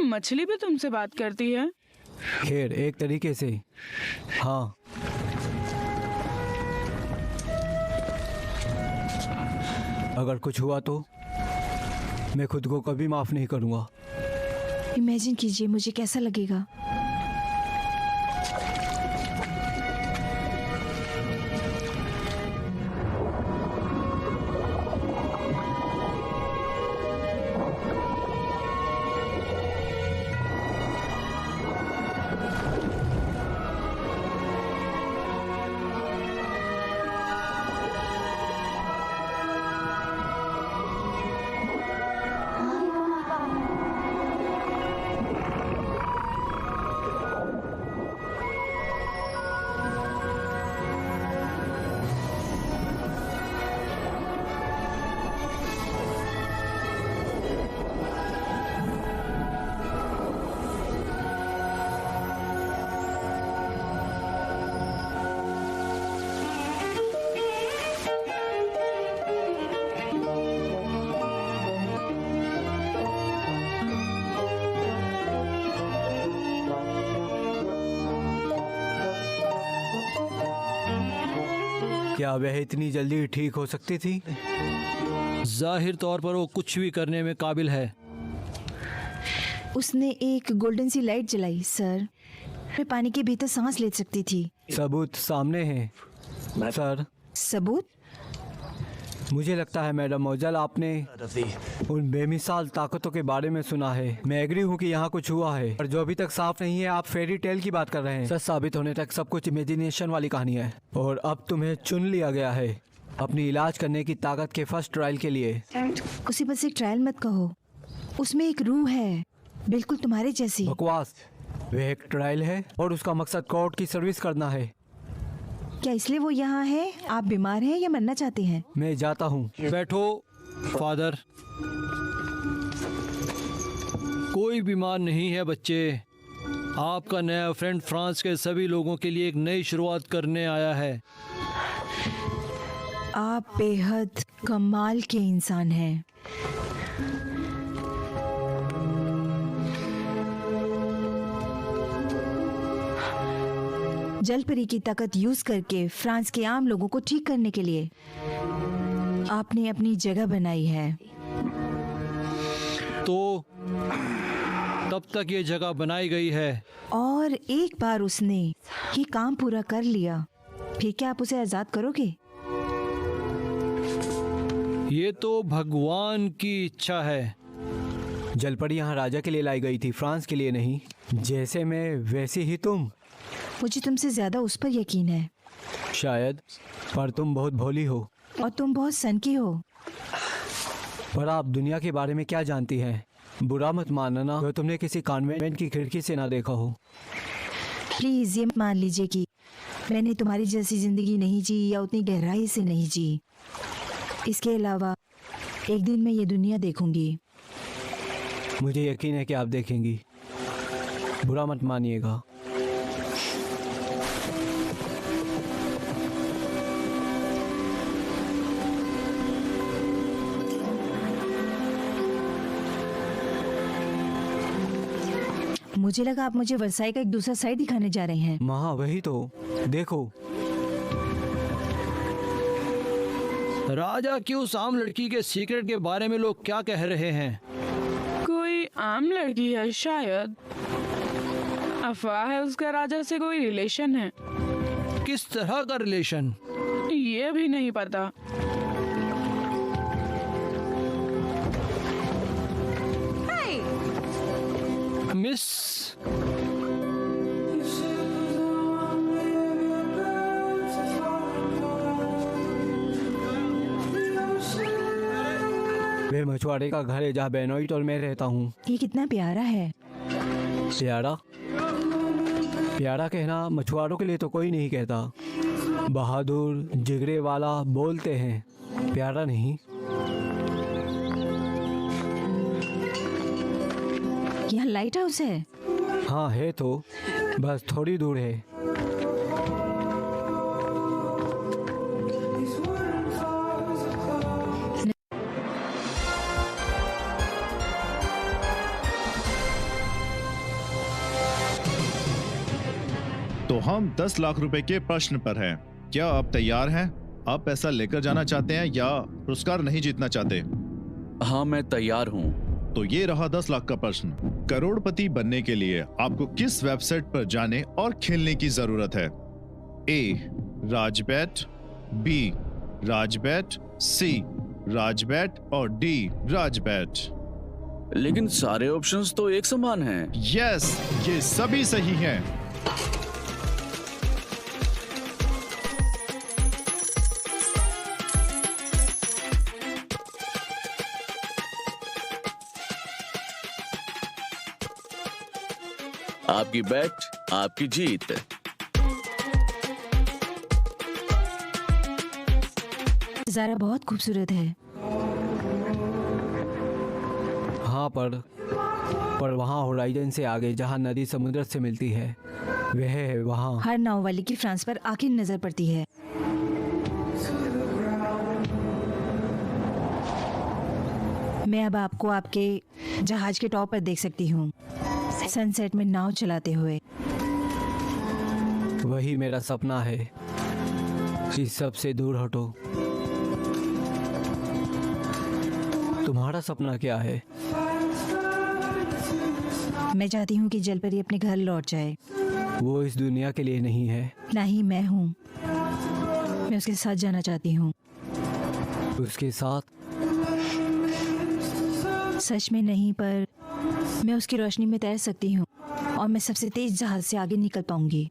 मछली भी तुमसे बात करती है?
खैर, एक तरीके से हाँ। अगर कुछ हुआ तो मैं खुद को कभी माफ नहीं करूंगा।
इमेजिन कीजिए मुझे कैसा लगेगा।
क्या वह इतनी जल्दी ठीक हो सकती थी?
जाहिर तौर पर वो कुछ भी करने में काबिल है।
उसने एक गोल्डन सी लाइट जलाई सर। मैं पानी के भीतर सांस ले सकती थी।
सबूत सामने है सर।
सबूत?
मुझे लगता है मैडम मोजल, आपने उन बेमिसाल ताकतों के बारे में सुना है। मैं एग्री हूँ कि यहाँ कुछ हुआ है, पर जो अभी तक साफ नहीं है, आप फेरी टेल की बात कर रहे हैं। सच साबित होने तक सब कुछ इमेजिनेशन वाली कहानी है। और अब तुम्हें चुन लिया गया है अपनी इलाज करने की ताकत के फर्स्ट ट्रायल के लिए।
उसे बस एक ट्रायल मत कहो, उसमें एक रूह है बिल्कुल तुम्हारे जैसी।
बकवास। वह एक ट्रायल है और उसका मकसद कोर्ट की सर्विस करना है।
क्या इसलिए वो यहाँ है? आप बीमार हैं या मरना चाहते हैं?
मैं जाता हूँ।
बैठो फादर। कोई बीमार नहीं है बच्चे। आपका नया फ्रेंड फ्रांस के सभी लोगों के लिए एक नई शुरुआत करने आया है।
आप बेहद कमाल के इंसान हैं। जल परी की ताकत यूज करके फ्रांस के आम लोगों को ठीक करने के लिए आपने अपनी जगह बनाई है।
तो तब तक ये जगह बनाई गई है।
और एक बार उसने ये काम पूरा कर लिया, फिर क्या आप उसे आजाद करोगे?
ये तो भगवान की इच्छा है।
जलपरी यहाँ राजा के लिए लाई गई थी, फ्रांस के लिए नहीं। जैसे मैं वैसे ही तुम।
मुझे तुमसे ज्यादा उस पर यकीन है।
शायद, पर तुम बहुत भोली हो।
और तुम बहुत सनकी हो।
पर आप दुनिया के बारे में क्या जानती हैं? बुरा मत मानना जो तुमने किसी कॉन्वेंट की खिड़की से ना देखा हो।
प्लीज ये मान लीजिए कि मैंने तुम्हारी जैसी जिंदगी नहीं जी या उतनी गहराई से नहीं जी। इसके अलावा एक दिन मैं ये दुनिया देखूंगी।
मुझे यकीन है कि आप देखेंगी। बुरा मत मानिएगा।
मुझे लगा आप मुझे वर्साई का एक दूसरा साइड दिखाने जा रहे हैं।
माँ वही तो देखो।
राजा की उस आम लड़की के सीक्रेट के बारे में लोग क्या कह रहे हैं?
कोई आम लड़की है शायद। अफवाह है उसका राजा से कोई रिलेशन है।
किस तरह का रिलेशन?
ये भी नहीं पता।
मिस,
वे मछुआरे का घर है जहाँ बेनोइट और मैं रहता हूँ।
ये कितना प्यारा है।
प्यारा? प्यारा कहना मछुआरों के लिए तो कोई नहीं कहता। बहादुर, जिगरे वाला बोलते हैं, प्यारा नहीं।
यहाँ लाइट हाउस है?
हाँ है तो, बस थोड़ी दूर है।
तो हम 10 लाख रुपए के प्रश्न पर हैं। क्या आप तैयार हैं? आप पैसा लेकर जाना चाहते हैं या पुरस्कार नहीं जीतना चाहते?
हाँ मैं तैयार हूँ।
तो ये रहा 10 लाख का प्रश्न। करोड़पति बनने के लिए आपको किस वेबसाइट पर जाने और खेलने की जरूरत है? ए राजबैट, बी राजबैट, सी राजबैट और डी राजबैट।
लेकिन सारे ऑप्शंस तो एक समान हैं।
यस, ये सभी सही हैं।
आपकी बैट, आपकी जीत।
ज़ारा बहुत खूबसूरत है।
हाँ पर वहाँ होराइजन से आगे जहाँ नदी समुद्र से मिलती है वह है वहाँ।
हर नाव वाले की फ्रांस पर आखिर नजर पड़ती है। मैं अब आपको आपके जहाज के टॉप पर देख सकती हूँ, सनसेट में नाव चलाते हुए।
वही मेरा सपना है। इस सब से दूर हटो। तुम्हारा सपना क्या है?
मैं चाहती हूँ कि जलपरी अपने घर लौट जाए।
वो इस दुनिया के लिए नहीं है।
ना ही मैं हूँ। मैं उसके साथ जाना चाहती हूँ।
उसके साथ?
सच में नहीं, पर मैं उसकी रोशनी में तैर सकती हूँ और मैं सबसे तेज जहाज से आगे निकल पाऊंगी।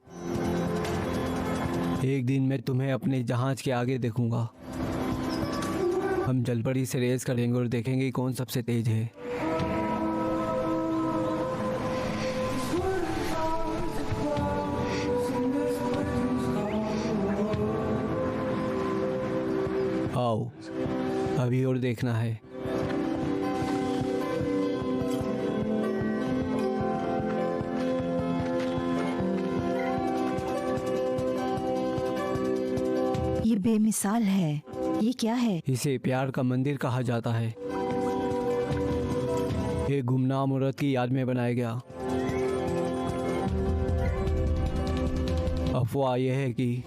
एक दिन मैं तुम्हें अपने जहाज के आगे देखूंगा। हम जलपरी से रेस करेंगे और देखेंगे कौन सबसे तेज है। आओ, अभी और देखना है।
ये बेमिसाल है। ये क्या है?
इसे प्यार का मंदिर कहा जाता है। एक गुमनाम औरत की याद में बनाया गया। अफवाह यह है कि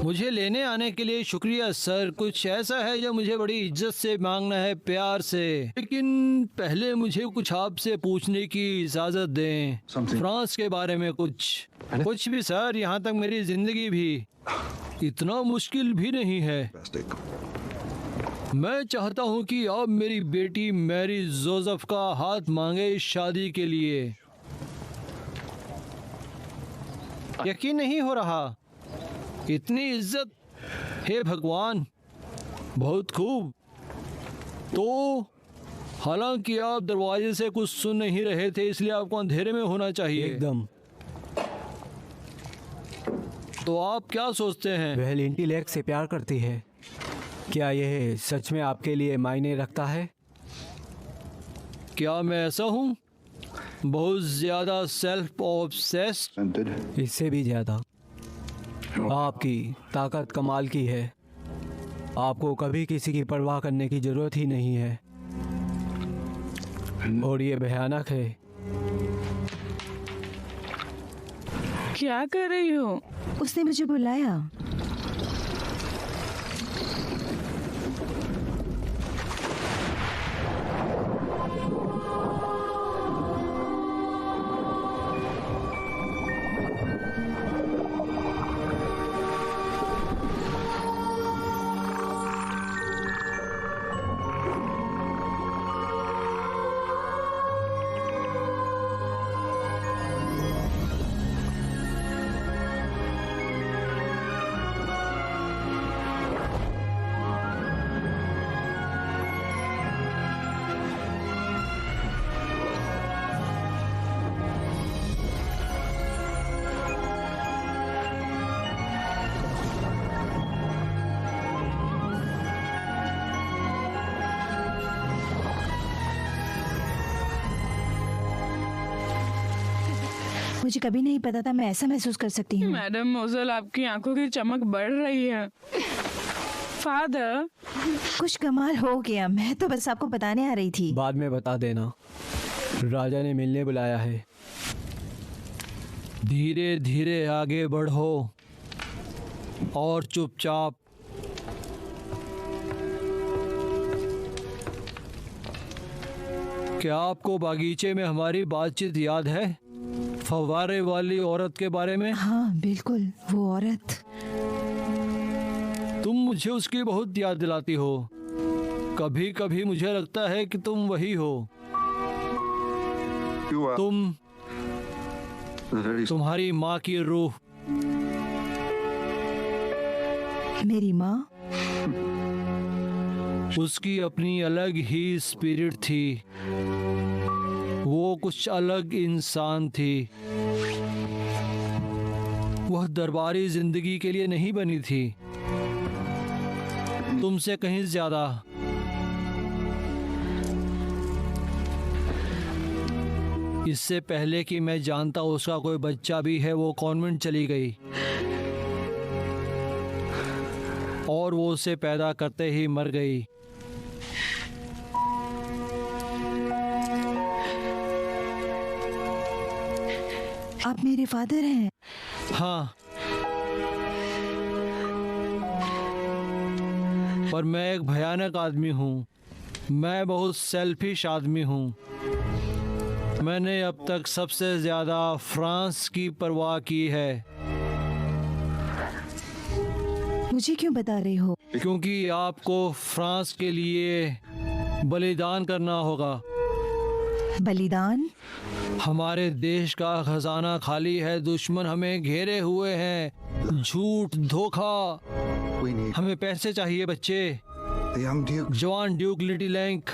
मुझे लेने आने के लिए शुक्रिया सर। कुछ ऐसा है जो मुझे बड़ी इज्जत से मांगना है, प्यार से। लेकिन पहले मुझे कुछ आपसे पूछने की इजाजत दें। फ्रांस के बारे में कुछ भी सर। यहाँ तक मेरी जिंदगी भी इतना मुश्किल भी नहीं है। मैं चाहता हूँ कि अब मेरी बेटी मैरी जोसेफ का हाथ मांगे इस शादी के लिए। यकीन नहीं हो रहा, इतनी इज्जत, हे भगवान, बहुत खूब। तो हालांकि आप दरवाजे से कुछ सुन नहीं रहे थे, इसलिए आपको अंधेरे में होना चाहिए।
एकदम।
तो आप क्या सोचते हैं?
वह लिंटी लेक से प्यार करती है। क्या यह सच में आपके लिए मायने रखता है?
क्या मैं ऐसा हूँ? बहुत ज्यादा सेल्फ ऑब्सेस्ड?
इससे भी ज्यादा। आपकी ताकत कमाल की है। आपको कभी किसी की परवाह करने की जरूरत ही नहीं है। और ये भयानक है।
क्या कर रही हो?
उसने मुझे बुलाया। मुझे कभी नहीं पता था मैं ऐसा महसूस कर सकती हूँ।
मैडम मोज़ल, आपकी आंखों की चमक बढ़ रही है। फादर,
कुछ कमाल हो गया। मैं तो बस आपको बताने आ रही थी।
बाद में बता देना। राजा ने मिलने बुलाया है।
धीरे धीरे आगे बढ़ो और चुपचाप। क्या आपको बागीचे में हमारी बातचीत याद है? फव्वारे वाली औरत के बारे में?
हाँ बिल्कुल, वो औरत।
तुम मुझे उसकी बहुत याद दिलाती हो। कभी कभी मुझे लगता है कि तुम वही हो। तुम्हारी माँ की रूह।
मेरी माँ?
उसकी अपनी अलग ही स्पिरिट थी। वो कुछ अलग इंसान थी। वह दरबारी जिंदगी के लिए नहीं बनी थी, तुमसे कहीं ज्यादा। इससे पहले कि मैं जानता उसका कोई बच्चा भी है, वो कॉन्वेंट चली गई और वो उसे पैदा करते ही मर गई।
आप मेरे फादर हैं?
हाँ, पर मैं एक भयानक आदमी हूँ। मैं बहुत सेल्फिश आदमी हूँ। मैंने अब तक सबसे ज्यादा फ्रांस की परवाह की है।
मुझे क्यों बता रहे हो?
क्योंकि आपको फ्रांस के लिए बलिदान करना होगा।
बलिदान?
हमारे देश का खजाना खाली है, दुश्मन हमें घेरे हुए हैं, झूठ, धोखा। हमें पैसे चाहिए बच्चे। जवान ड्यूक लिटिल लैंक,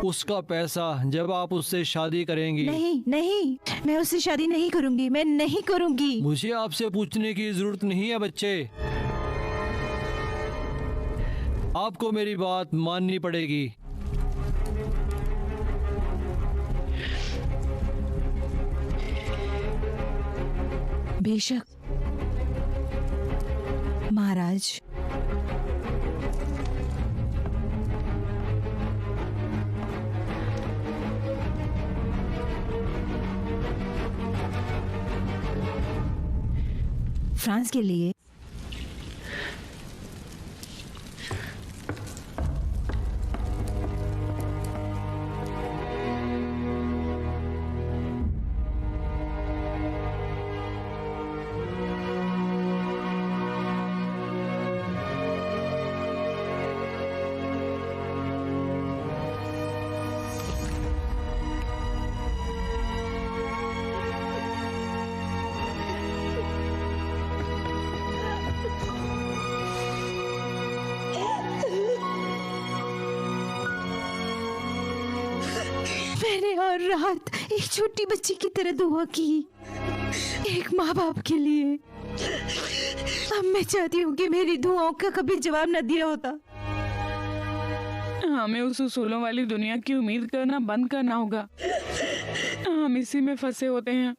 उसका पैसा, जब आप उससे शादी करेंगी।
नहीं नहीं, मैं उससे शादी नहीं करूंगी। मैं नहीं करूंगी।
मुझे आपसे पूछने की जरूरत नहीं है बच्चे। आपको मेरी बात माननी पड़ेगी।
बेशक महाराज। फ्रांस के लिए मैंने और रात एक छोटी बच्ची की तरह दुआ की, एक माँ बाप के लिए। अब मैं चाहती हूँ कि मेरी दुआओं का कभी जवाब न दिया होता।
हमें उस उसूलों वाली दुनिया की उम्मीद करना बंद करना होगा। हम इसी में फंसे होते हैं।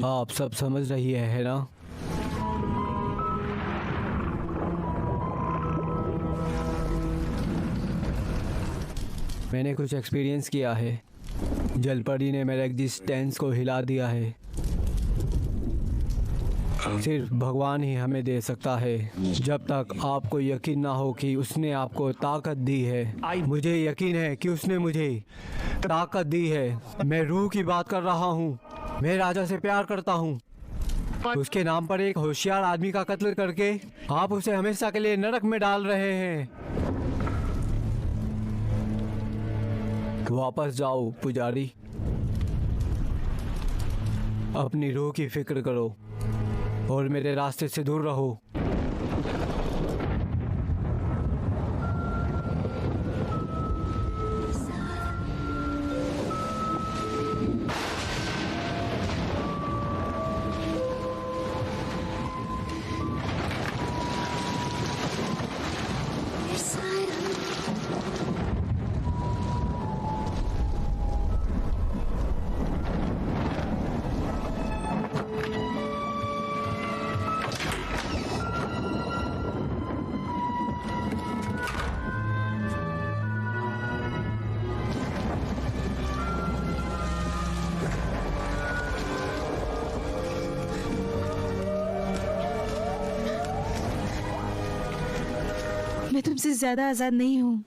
आप सब समझ रही है ना? मैंने कुछ एक्सपीरियंस किया है। जलपरी ने मेरे एग्जिस्टेंस को हिला दिया है। सिर्फ भगवान ही हमें दे सकता है। जब तक आपको यकीन ना हो कि उसने आपको ताकत दी है, मुझे यकीन है कि उसने मुझे ताकत दी है। मैं रूह की बात कर रहा हूँ। मैं राजा से प्यार करता हूँ। उसके नाम पर एक होशियार आदमी का कत्ल करके आप उसे हमेशा के लिए नरक में डाल रहे हैं। वापस जाओ पुजारी, अपनी रूह की फिक्र करो और मेरे रास्ते से दूर रहो।
मैं तुमसे ज्यादा आजाद नहीं हूँ।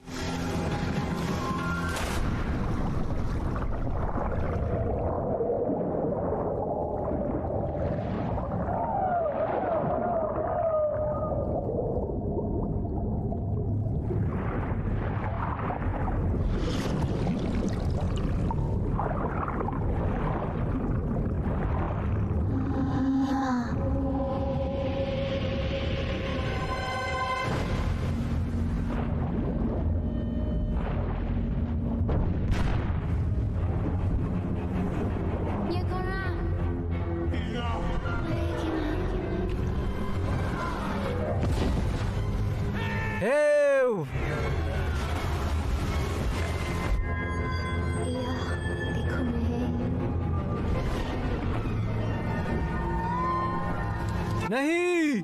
नहीं,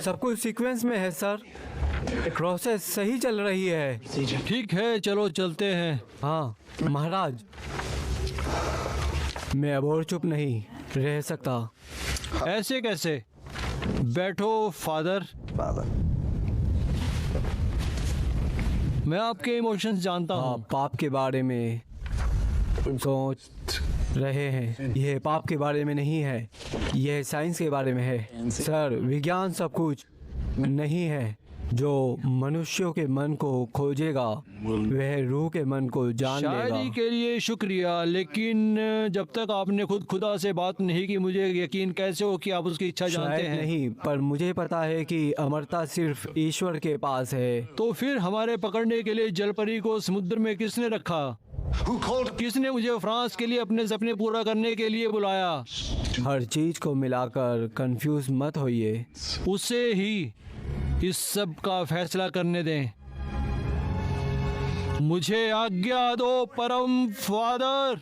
सब कुछ सीक्वेंस में है सर। प्रोसेस सही चल रही है।
ठीक है, चलो चलते हैं।
हाँ महाराज, मैं अब और चुप नहीं रह सकता।
ऐसे कैसे? बैठो फादर। मैं आपके इमोशंस जानता हूँ।
आप पाप के बारे में सोच रहे हैं। यह पाप के बारे में नहीं है, यह साइंस के बारे में है। सर, विज्ञान सब कुछ नहीं है, जो मनुष्यों के मन को खोजेगा वह रूह के मन को जान
शायरी
लेगा।
के लिए शुक्रिया, लेकिन जब तक आपने खुद खुदा से बात नहीं की, मुझे यकीन कैसे हो कि आप उसकी इच्छा जानते
शायद
हैं?
नहीं, पर मुझे पता है कि अमरता सिर्फ ईश्वर के पास है।
तो फिर हमारे पकड़ने के लिए जलपरी को समुद्र में किसने रखा? किसने मुझे फ्रांस के लिए अपने सपने पूरा करने के लिए बुलाया?
हर चीज को मिलाकर कंफ्यूज मत होइए।
उसे ही इस सब का फैसला करने दें। मुझे आज्ञा दो परम फादर,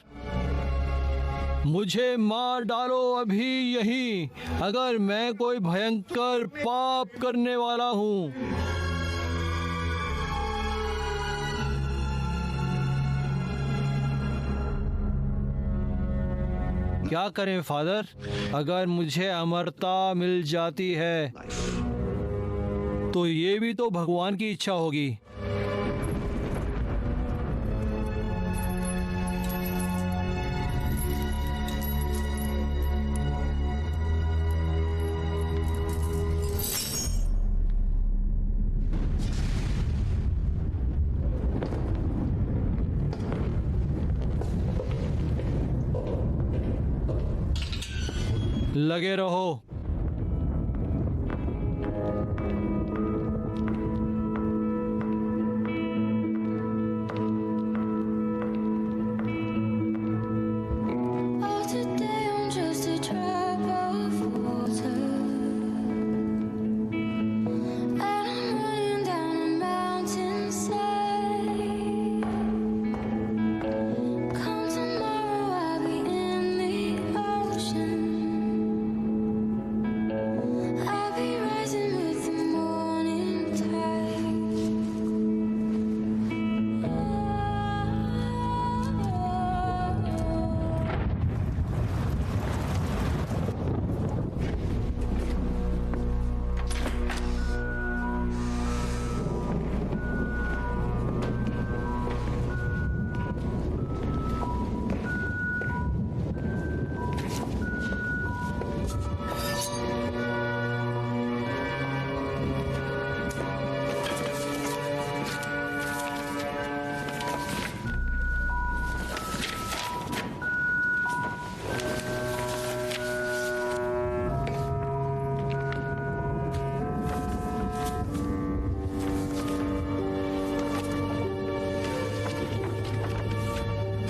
मुझे मार डालो अभी यहीं अगर मैं कोई भयंकर पाप करने वाला हूं। क्या करें फादर? अगर मुझे अमरता मिल जाती है तो ये भी तो भगवान की इच्छा होगी। लगे रहो।
Oh, today I'm just a drop of water, and I'm running down a mountainside. Come tomorrow, I'll be in the ocean. I'll be rising with the morning tide.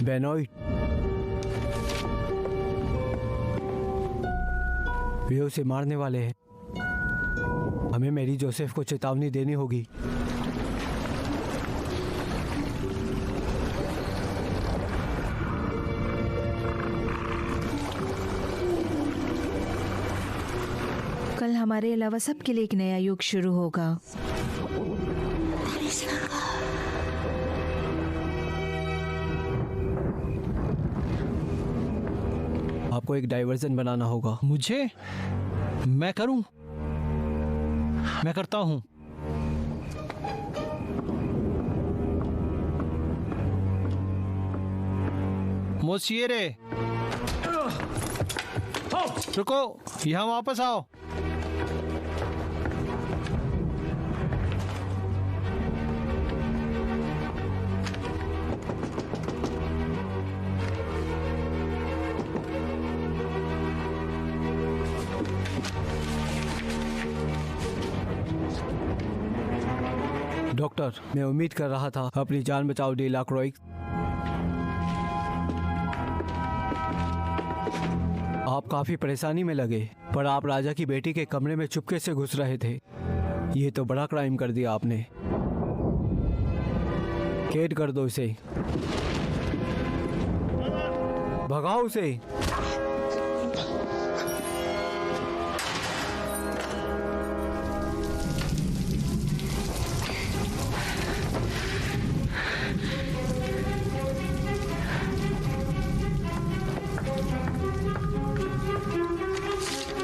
Benoit, वे उसे मारने वाले हैं। हमें मेरी जोसेफ को चेतावनी देनी होगी।
कल हमारे अलावा सबके लिए एक नया युग शुरू होगा।
आपको एक डाइवर्जन बनाना होगा।
मुझे? मैं करूं? मैं करता हूं। मोसिएरे, रुको, यहां वापस आओ।
डॉक्टर, मैं उम्मीद कर रहा था अपनी जान बचाओ डी लाक्रोइक्स। आप काफी परेशानी में लगे, पर आप राजा की बेटी के कमरे में चुपके से घुस रहे थे। ये तो बड़ा क्राइम कर दिया आपने। कैद कर दो इसे, भगाओ उसे।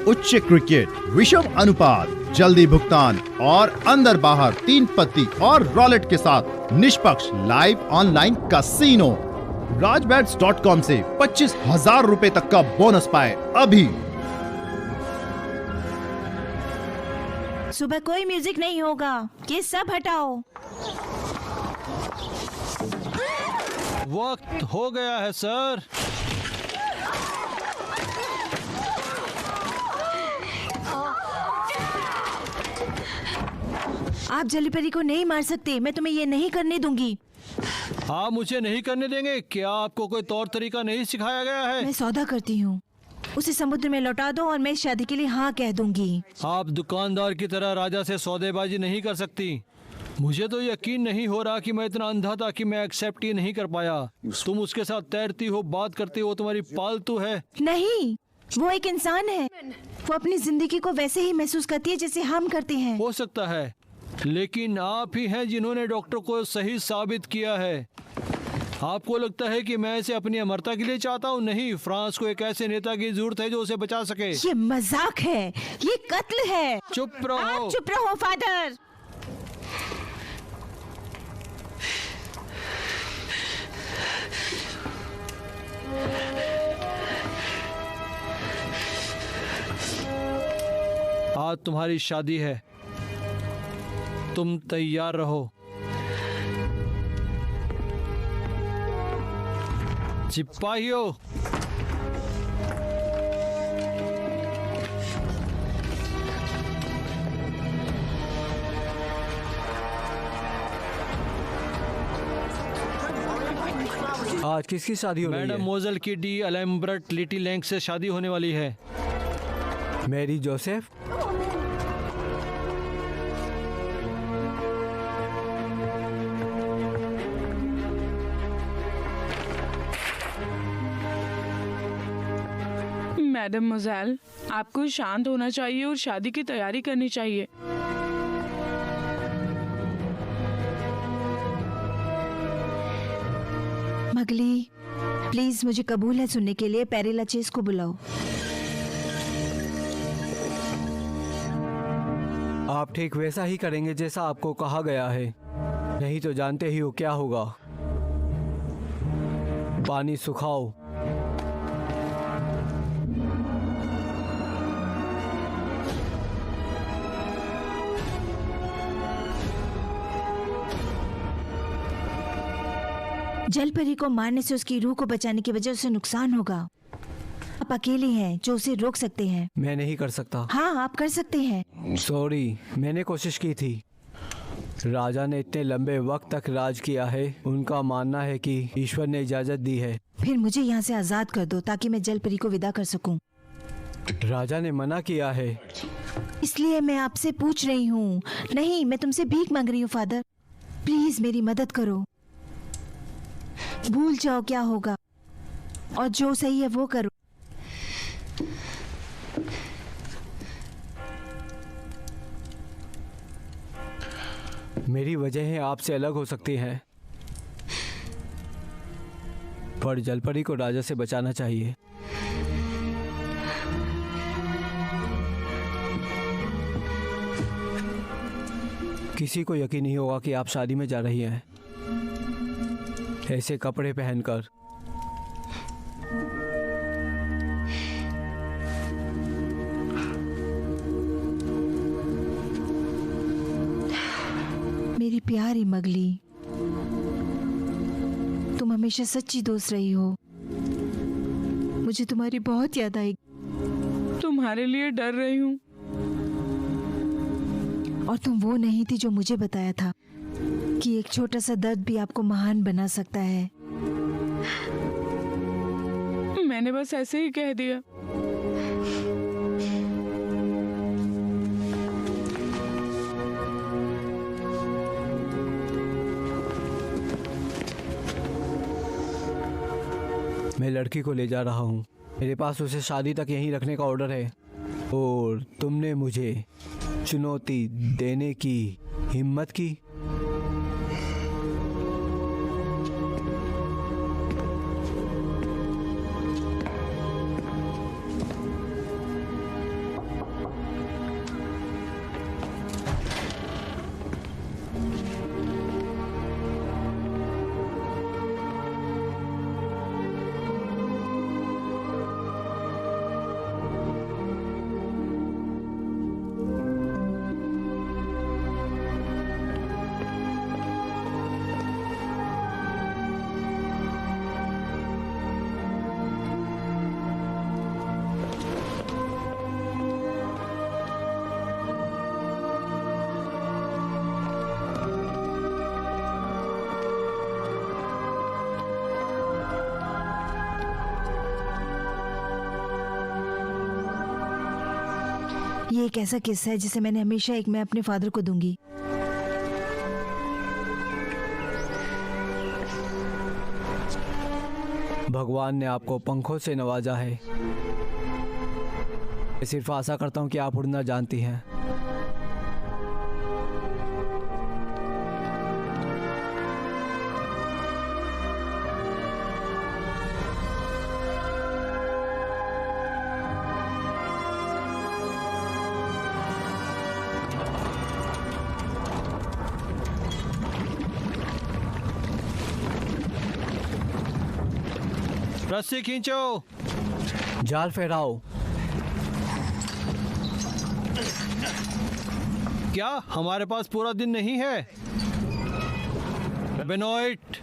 उच्च क्रिकेट, विषम अनुपात, जल्दी भुगतान और अंदर बाहर 3 पत्ती और रॉलेट के साथ निष्पक्ष लाइव ऑनलाइन कैसीनो। राजबैट्स.com से 25,000 रुपए तक का बोनस पाए अभी।
सुबह कोई म्यूजिक नहीं होगा। ये सब हटाओ।
वक्त हो गया है सर।
आप जली परी को नहीं मार सकते। मैं तुम्हें ये नहीं करने दूंगी।
आप मुझे नहीं करने देंगे? क्या आपको कोई तौर तरीका नहीं सिखाया गया है?
मैं सौदा करती हूँ, उसे समुद्र में लौटा दो और मैं इस शादी के लिए हाँ कह दूंगी।
आप दुकानदार की तरह राजा से सौदेबाजी नहीं कर सकती। मुझे तो यकीन नहीं हो रहा कि मैं इतना अंधा था कि मैं एक्सेप्ट ही नहीं कर पाया। तुम उसके साथ तैरती हो, बात करती हो, तुम्हारी पालतू है।
नहीं, वो एक इंसान है। वो अपनी जिंदगी को वैसे ही महसूस करती है जैसे हम करते हैं।
हो सकता है, लेकिन आप ही हैं जिन्होंने डॉक्टर को सही साबित किया है। आपको लगता है कि मैं इसे अपनी अमरता के लिए चाहता हूँ? नहीं, फ्रांस को एक ऐसे नेता की जरूरत है जो उसे बचा सके।
ये मजाक है, ये कत्ल है।
चुप रहो।
आप चुप रहो फादर।
आज तुम्हारी शादी है, तुम तैयार रहो। सिपाहियों,
आज किसकी शादी हो रही
मैडम
है?
मोजल की डी अलेम्बर्ट लिटी लैंग से शादी होने वाली है।
Mary Joseph?
मैडम मोज़ेल, आपको शांत होना चाहिए और शादी की तैयारी करनी चाहिए।
मगली, प्लीज मुझे कबूल है सुनने के लिए। पेरी लाचेस को बुलाओ।
आप ठीक वैसा ही करेंगे जैसा आपको कहा गया है, नहीं तो जानते ही हो क्या होगा। पानी सुखाओ।
जल परी को मारने से उसकी रूह को बचाने की वजह से नुकसान होगा। आप अकेले हैं जो उसे रोक सकते हैं।
मैं नहीं कर सकता।
हाँ, आप कर सकते हैं।
सॉरी, मैंने कोशिश की थी। राजा ने इतने लंबे वक्त तक राज किया है। उनका मानना है कि ईश्वर ने इजाजत दी है।
फिर मुझे यहाँ से आजाद कर दो ताकि मैं जल परी को विदा कर सकूं।
राजा ने मना किया है।
इसलिए मैं आपसे पूछ रही हूँ। नहीं, मैं तुमसे भीख मांग रही हूँ फादर। प्लीज मेरी मदद करो। भूल जाओ क्या होगा और जो सही है वो करो।
मेरी वजहें आपसे अलग हो सकती हैं, पर जलपरी को राजा से बचाना चाहिए। किसी को यकीन नहीं होगा कि आप शादी में जा रही हैं ऐसे कपड़े पहनकर।
मेरी प्यारी मगली, तुम हमेशा सच्ची दोस्त रही हो। मुझे तुम्हारी बहुत याद आएगी।
तुम्हारे लिए डर रही हूँ।
और तुम वो नहीं थी जो मुझे बताया था कि एक छोटा सा दर्द भी आपको महान बना सकता है।
मैंने बस ऐसे ही कह दिया।
मैं लड़की को ले जा रहा हूँ। मेरे पास उसे शादी तक यहीं रखने का ऑर्डर है और तुमने मुझे चुनौती देने की हिम्मत की।
ये एक ऐसा किस्सा है जिसे मैंने हमेशा एक मैं अपने फादर को दूंगी।
भगवान ने आपको पंखों से नवाजा है। मैं सिर्फ आशा करता हूँ कि आप उड़ना जानती हैं।
रस्सी खींचो।
जाल फहराओ।
क्या हमारे पास पूरा दिन नहीं है? बेनोइट,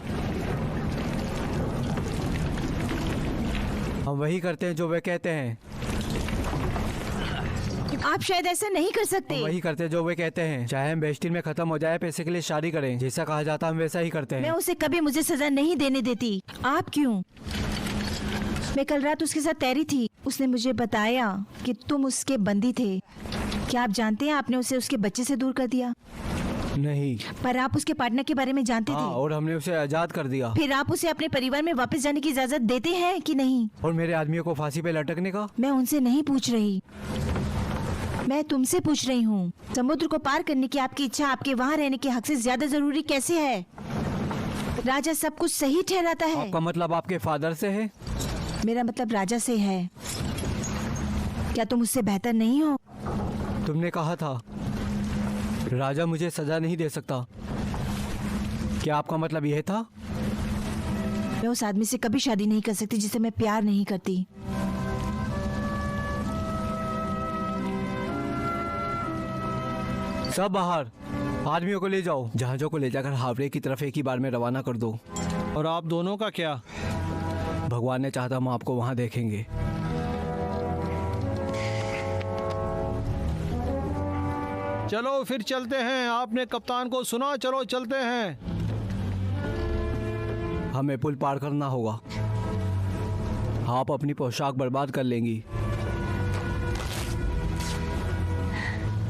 हम वही करते हैं जो वे कहते हैं।
आप शायद ऐसा नहीं कर सकते।
हम वही करते हैं जो वे कहते हैं। चाहे हम बेइज्जती में खत्म हो जाए, पैसे के लिए शादी करें, जैसा कहा जाता हम वैसा ही करते
मैं
हैं।
उसे कभी मुझे सजा नहीं देने देती। आप क्यों? मैं कल रात उसके साथ तैरी थी। उसने मुझे बताया कि तुम उसके बंदी थे। क्या आप जानते हैं आपने उसे उसके बच्चे से दूर कर दिया?
नहीं।
पर आप उसके पार्टनर के बारे में जानते
हाँ,
थे।
और हमने उसे आजाद कर दिया।
फिर आप उसे अपने परिवार में वापस जाने की इजाजत देते हैं कि नहीं?
और मेरे आदमियों को फांसी पे लटकने का?
मैं उनसे नहीं पूछ रही, मैं तुमसे पूछ रही हूँ। समुद्र को पार करने की आपकी इच्छा आपके वहाँ रहने के हक से ज्यादा जरूरी कैसे है? राजा सब कुछ सही ठहराता है।
आपका मतलब आपके फादर से है?
मेरा मतलब राजा से है। क्या तुम उससे बेहतर नहीं हो?
तुमने कहा था राजा मुझे सजा नहीं दे सकता। क्या आपका मतलब यह था?
मैं उस आदमी से कभी शादी नहीं कर सकती जिसे मैं प्यार नहीं करती।
सब बाहर। आदमियों को ले जाओ। जहाजों को ले जाकर हावड़े की तरफ एक ही बार में रवाना कर दो।
और आप दोनों का क्या?
भगवान ने चाहा हम आपको वहां देखेंगे।
चलो फिर चलते हैं। आपने कप्तान को सुना? चलो चलते हैं।
हमें पुल पार करना होगा। आप अपनी पोशाक बर्बाद कर लेंगी।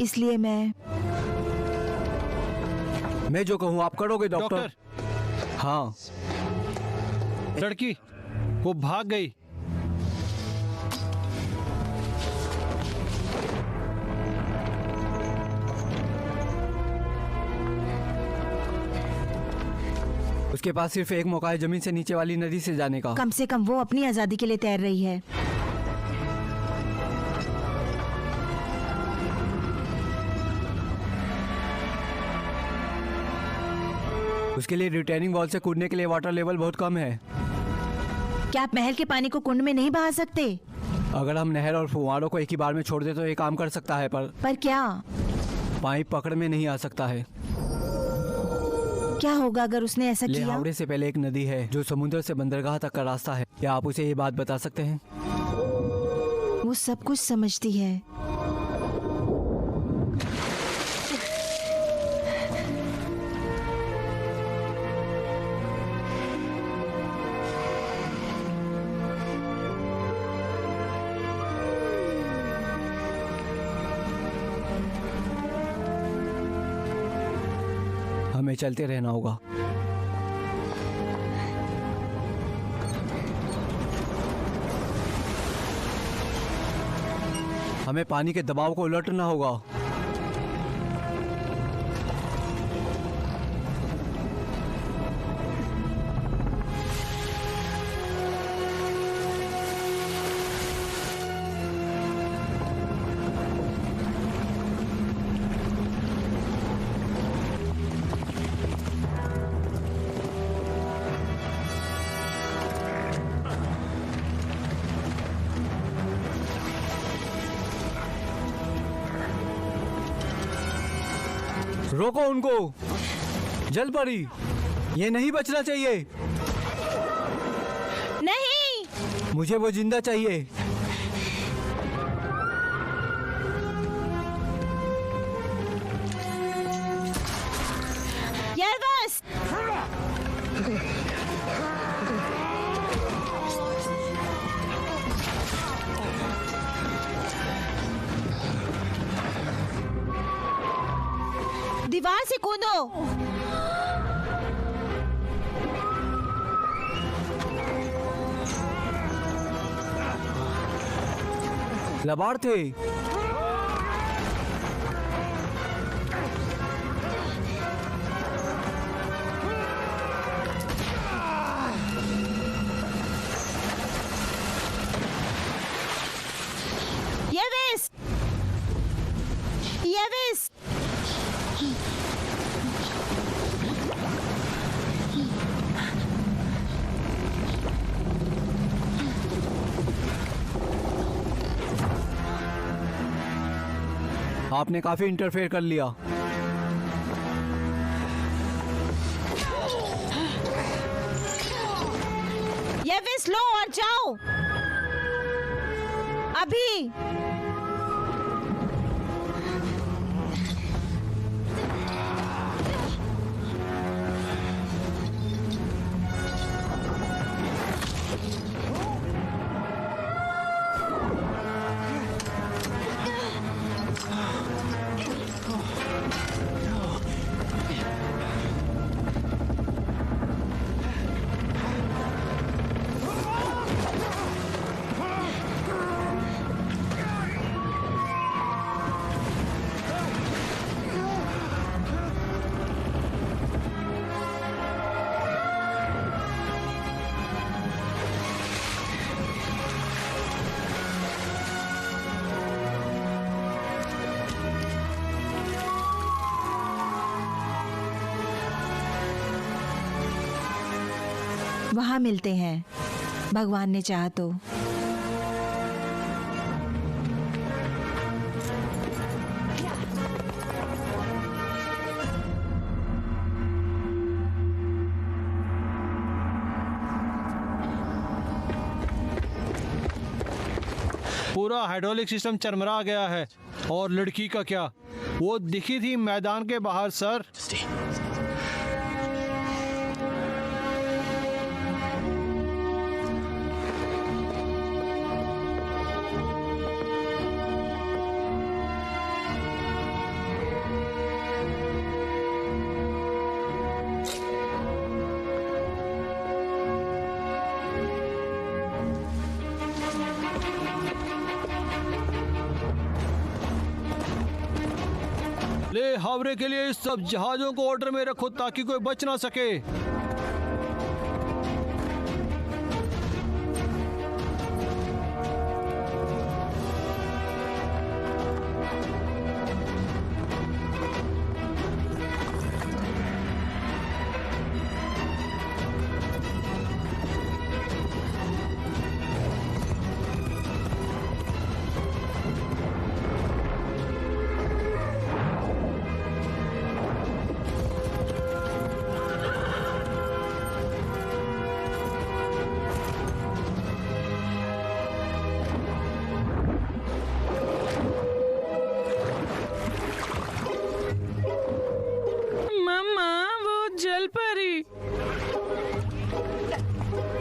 इसलिए
मैं जो कहूँ आप करोगे डॉक्टर?
डॉक्टर,
हाँ।
लड़की वो भाग गई।
उसके पास सिर्फ एक मौका है जमीन से नीचे वाली नदी से जाने का।
कम से कम वो अपनी आजादी के लिए तैर रही है।
उसके लिए रिटेनिंग वॉल से कूदने के लिए वाटर लेवल बहुत कम है।
क्या आप महल के पानी को कुंड में नहीं बहा सकते?
अगर हम नहर और फुवारों को एक ही बार में छोड़ दे तो ये काम कर सकता है, पर
क्या?
पाइप पकड़ में नहीं आ सकता है।
क्या होगा अगर उसने ऐसा
ले
किया?
हावड़े से पहले एक नदी है जो समुद्र से बंदरगाह तक का रास्ता है। क्या आप उसे ये बात बता सकते हैं?
वो सब कुछ समझती है।
हमें चलते रहना होगा। हमें पानी के दबाव को उलटना होगा। रोको उनको। जल परी, ये नहीं बचना चाहिए।
नहीं,
मुझे वो जिंदा चाहिए।
यर्गस! दीवार से कूदो।
लाभार्थी,
येविस, येविस।
आपने काफी इंटरफेयर कर लिया।
येविस, लो और जाओ अभी। वहां मिलते हैं, भगवान ने चाहा तो।
पूरा हाइड्रोलिक सिस्टम चरमरा गया है। और लड़की का क्या? वो दिखी थी मैदान के बाहर सर। ले हावरे के लिए इस सब जहाजों को ऑर्डर में रखो ताकि कोई बच ना सके।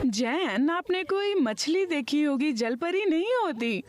जैन, आपने कोई मछली देखी होगी, जलपरी नहीं होती।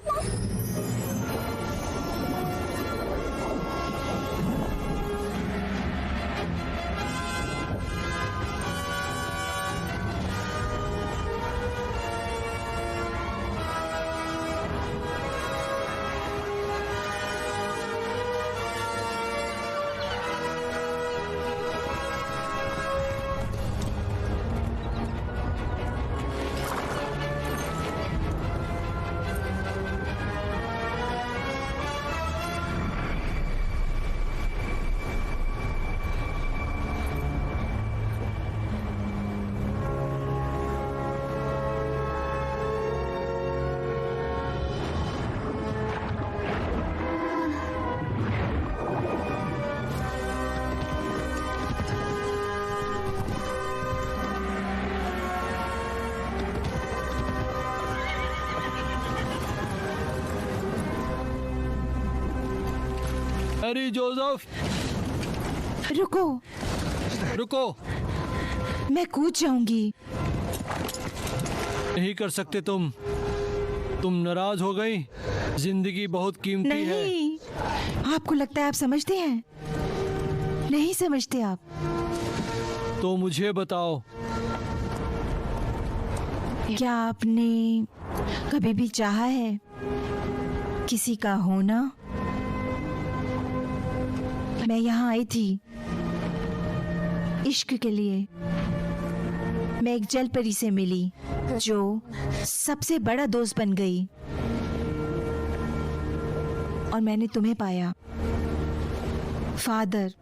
मैरी जोसेफ,
रुको
रुको।
मैं कूद जाऊंगी।
नहीं कर सकते तुम नाराज हो गई। जिंदगी बहुत कीमती है।
नहीं, आपको लगता है आप समझते हैं? नहीं समझते आप?
तो मुझे बताओ,
क्या आपने कभी भी चाहा है किसी का होना? मैं यहाँ आई थी इश्क के लिए। मैं एक जल परी से मिली जो सबसे बड़ा दोस्त बन गई, और मैंने तुम्हें पाया, फादर।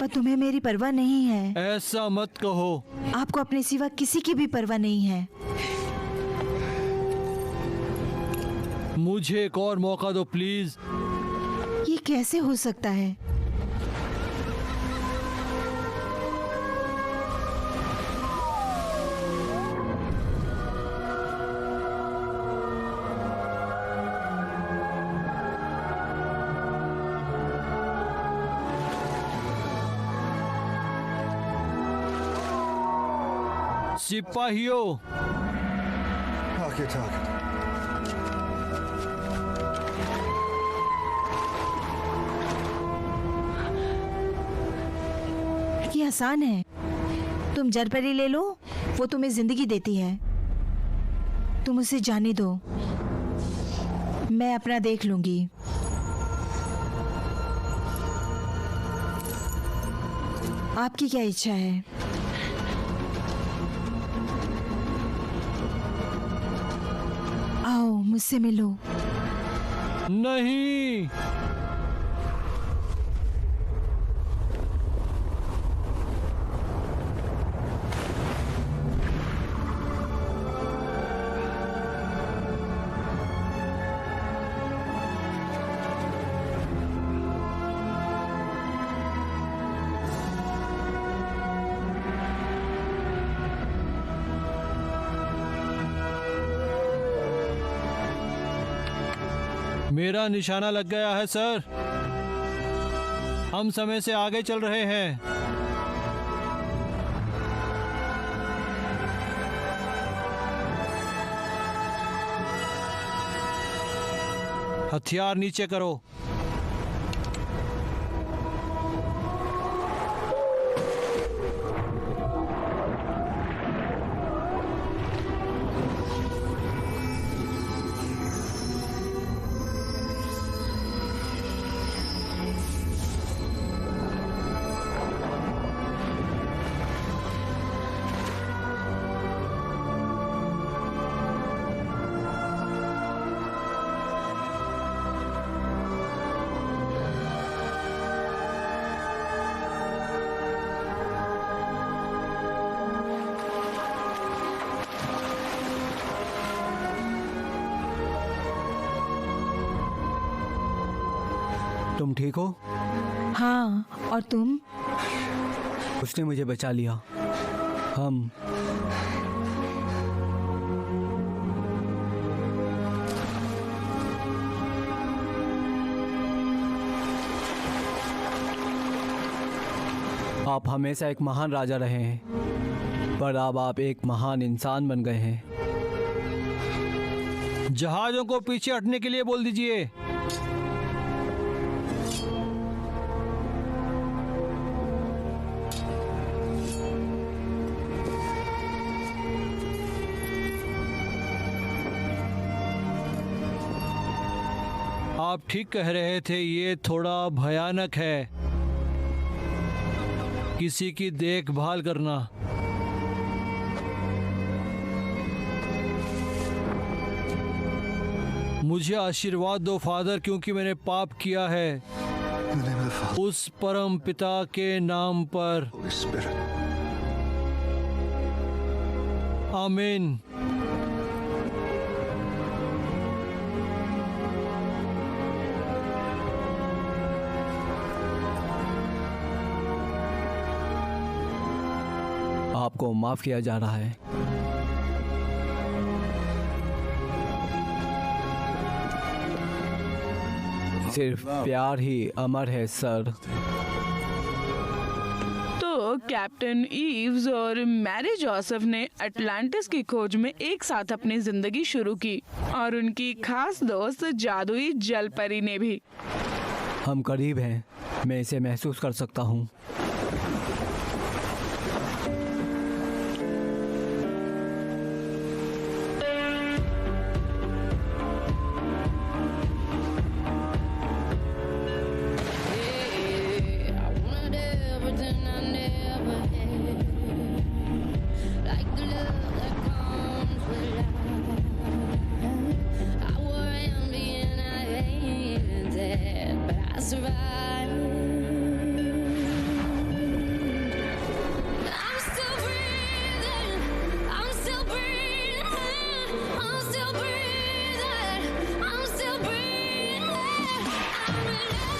पर तुम्हें मेरी परवाह नहीं है।
ऐसा मत कहो।
आपको अपने सिवा किसी की भी परवाह नहीं है।
मुझे एक और मौका दो प्लीज।
ये कैसे हो सकता है?
सिपाहियों,
ये आसान है। तुम जरपरी ले लो, वो तुम्हें जिंदगी देती है। तुम उसे जाने दो, मैं अपना देख लूंगी। आपकी क्या इच्छा है? आओ मुझसे मिलो।
नहीं। मेरा निशाना लग गया है सर। हम समय से आगे चल रहे हैं। हथियार नीचे करो।
तुम ठीक हो?
हाँ, और तुम?
उसने मुझे बचा लिया। हम आप हमेशा एक महान राजा रहे हैं, पर अब आप एक महान इंसान बन गए हैं।
जहाजों को पीछे हटने के लिए बोल दीजिए। आप ठीक कह रहे थे, ये थोड़ा भयानक है किसी की देखभाल करना। मुझे आशीर्वाद दो फादर, क्योंकि मैंने पाप किया है उस परम पिता के नाम पर। आमीन।
आपको माफ किया जा रहा है। सिर्फ प्यार ही अमर है सर।
तो कैप्टन ईव्स और मैरी जोसेफ ने अटलांटिस की खोज में एक साथ अपनी जिंदगी शुरू की और उनकी खास दोस्त जादुई जल परी ने भी।
हम करीब हैं, मैं इसे महसूस कर सकता हूँ।
I wanted everything I never had, like the love that comes with life. I wore envy and I hated that, but I survived. I'm still breathing. I'm still breathing. I'm still breathing. I'm still breathing. I'm alive.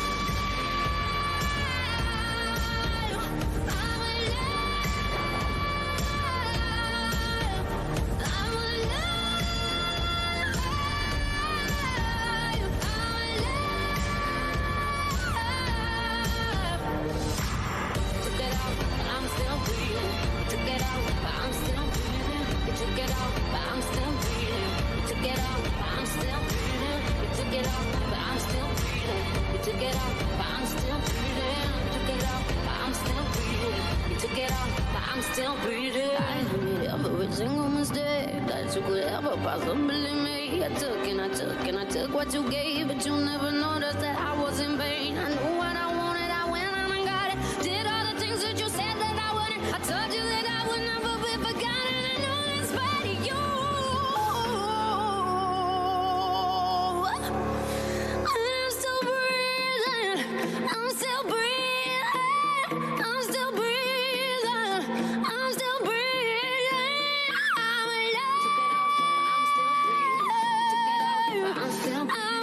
I'm still breathing. I admit every single mistake that you could ever possibly make. I took and I took and I took what you gave, but you never noticed that I was in vain. I knew what I wanted, I went and I got it. Did all the things that you said that I wouldn't. I told you that I would never be forgotten. I know in spite of you. I'm still breathing. I'm still breathing. I'm still breathing. I'm still breathing. I'm alive. I'm still breathing. I'm still breathing.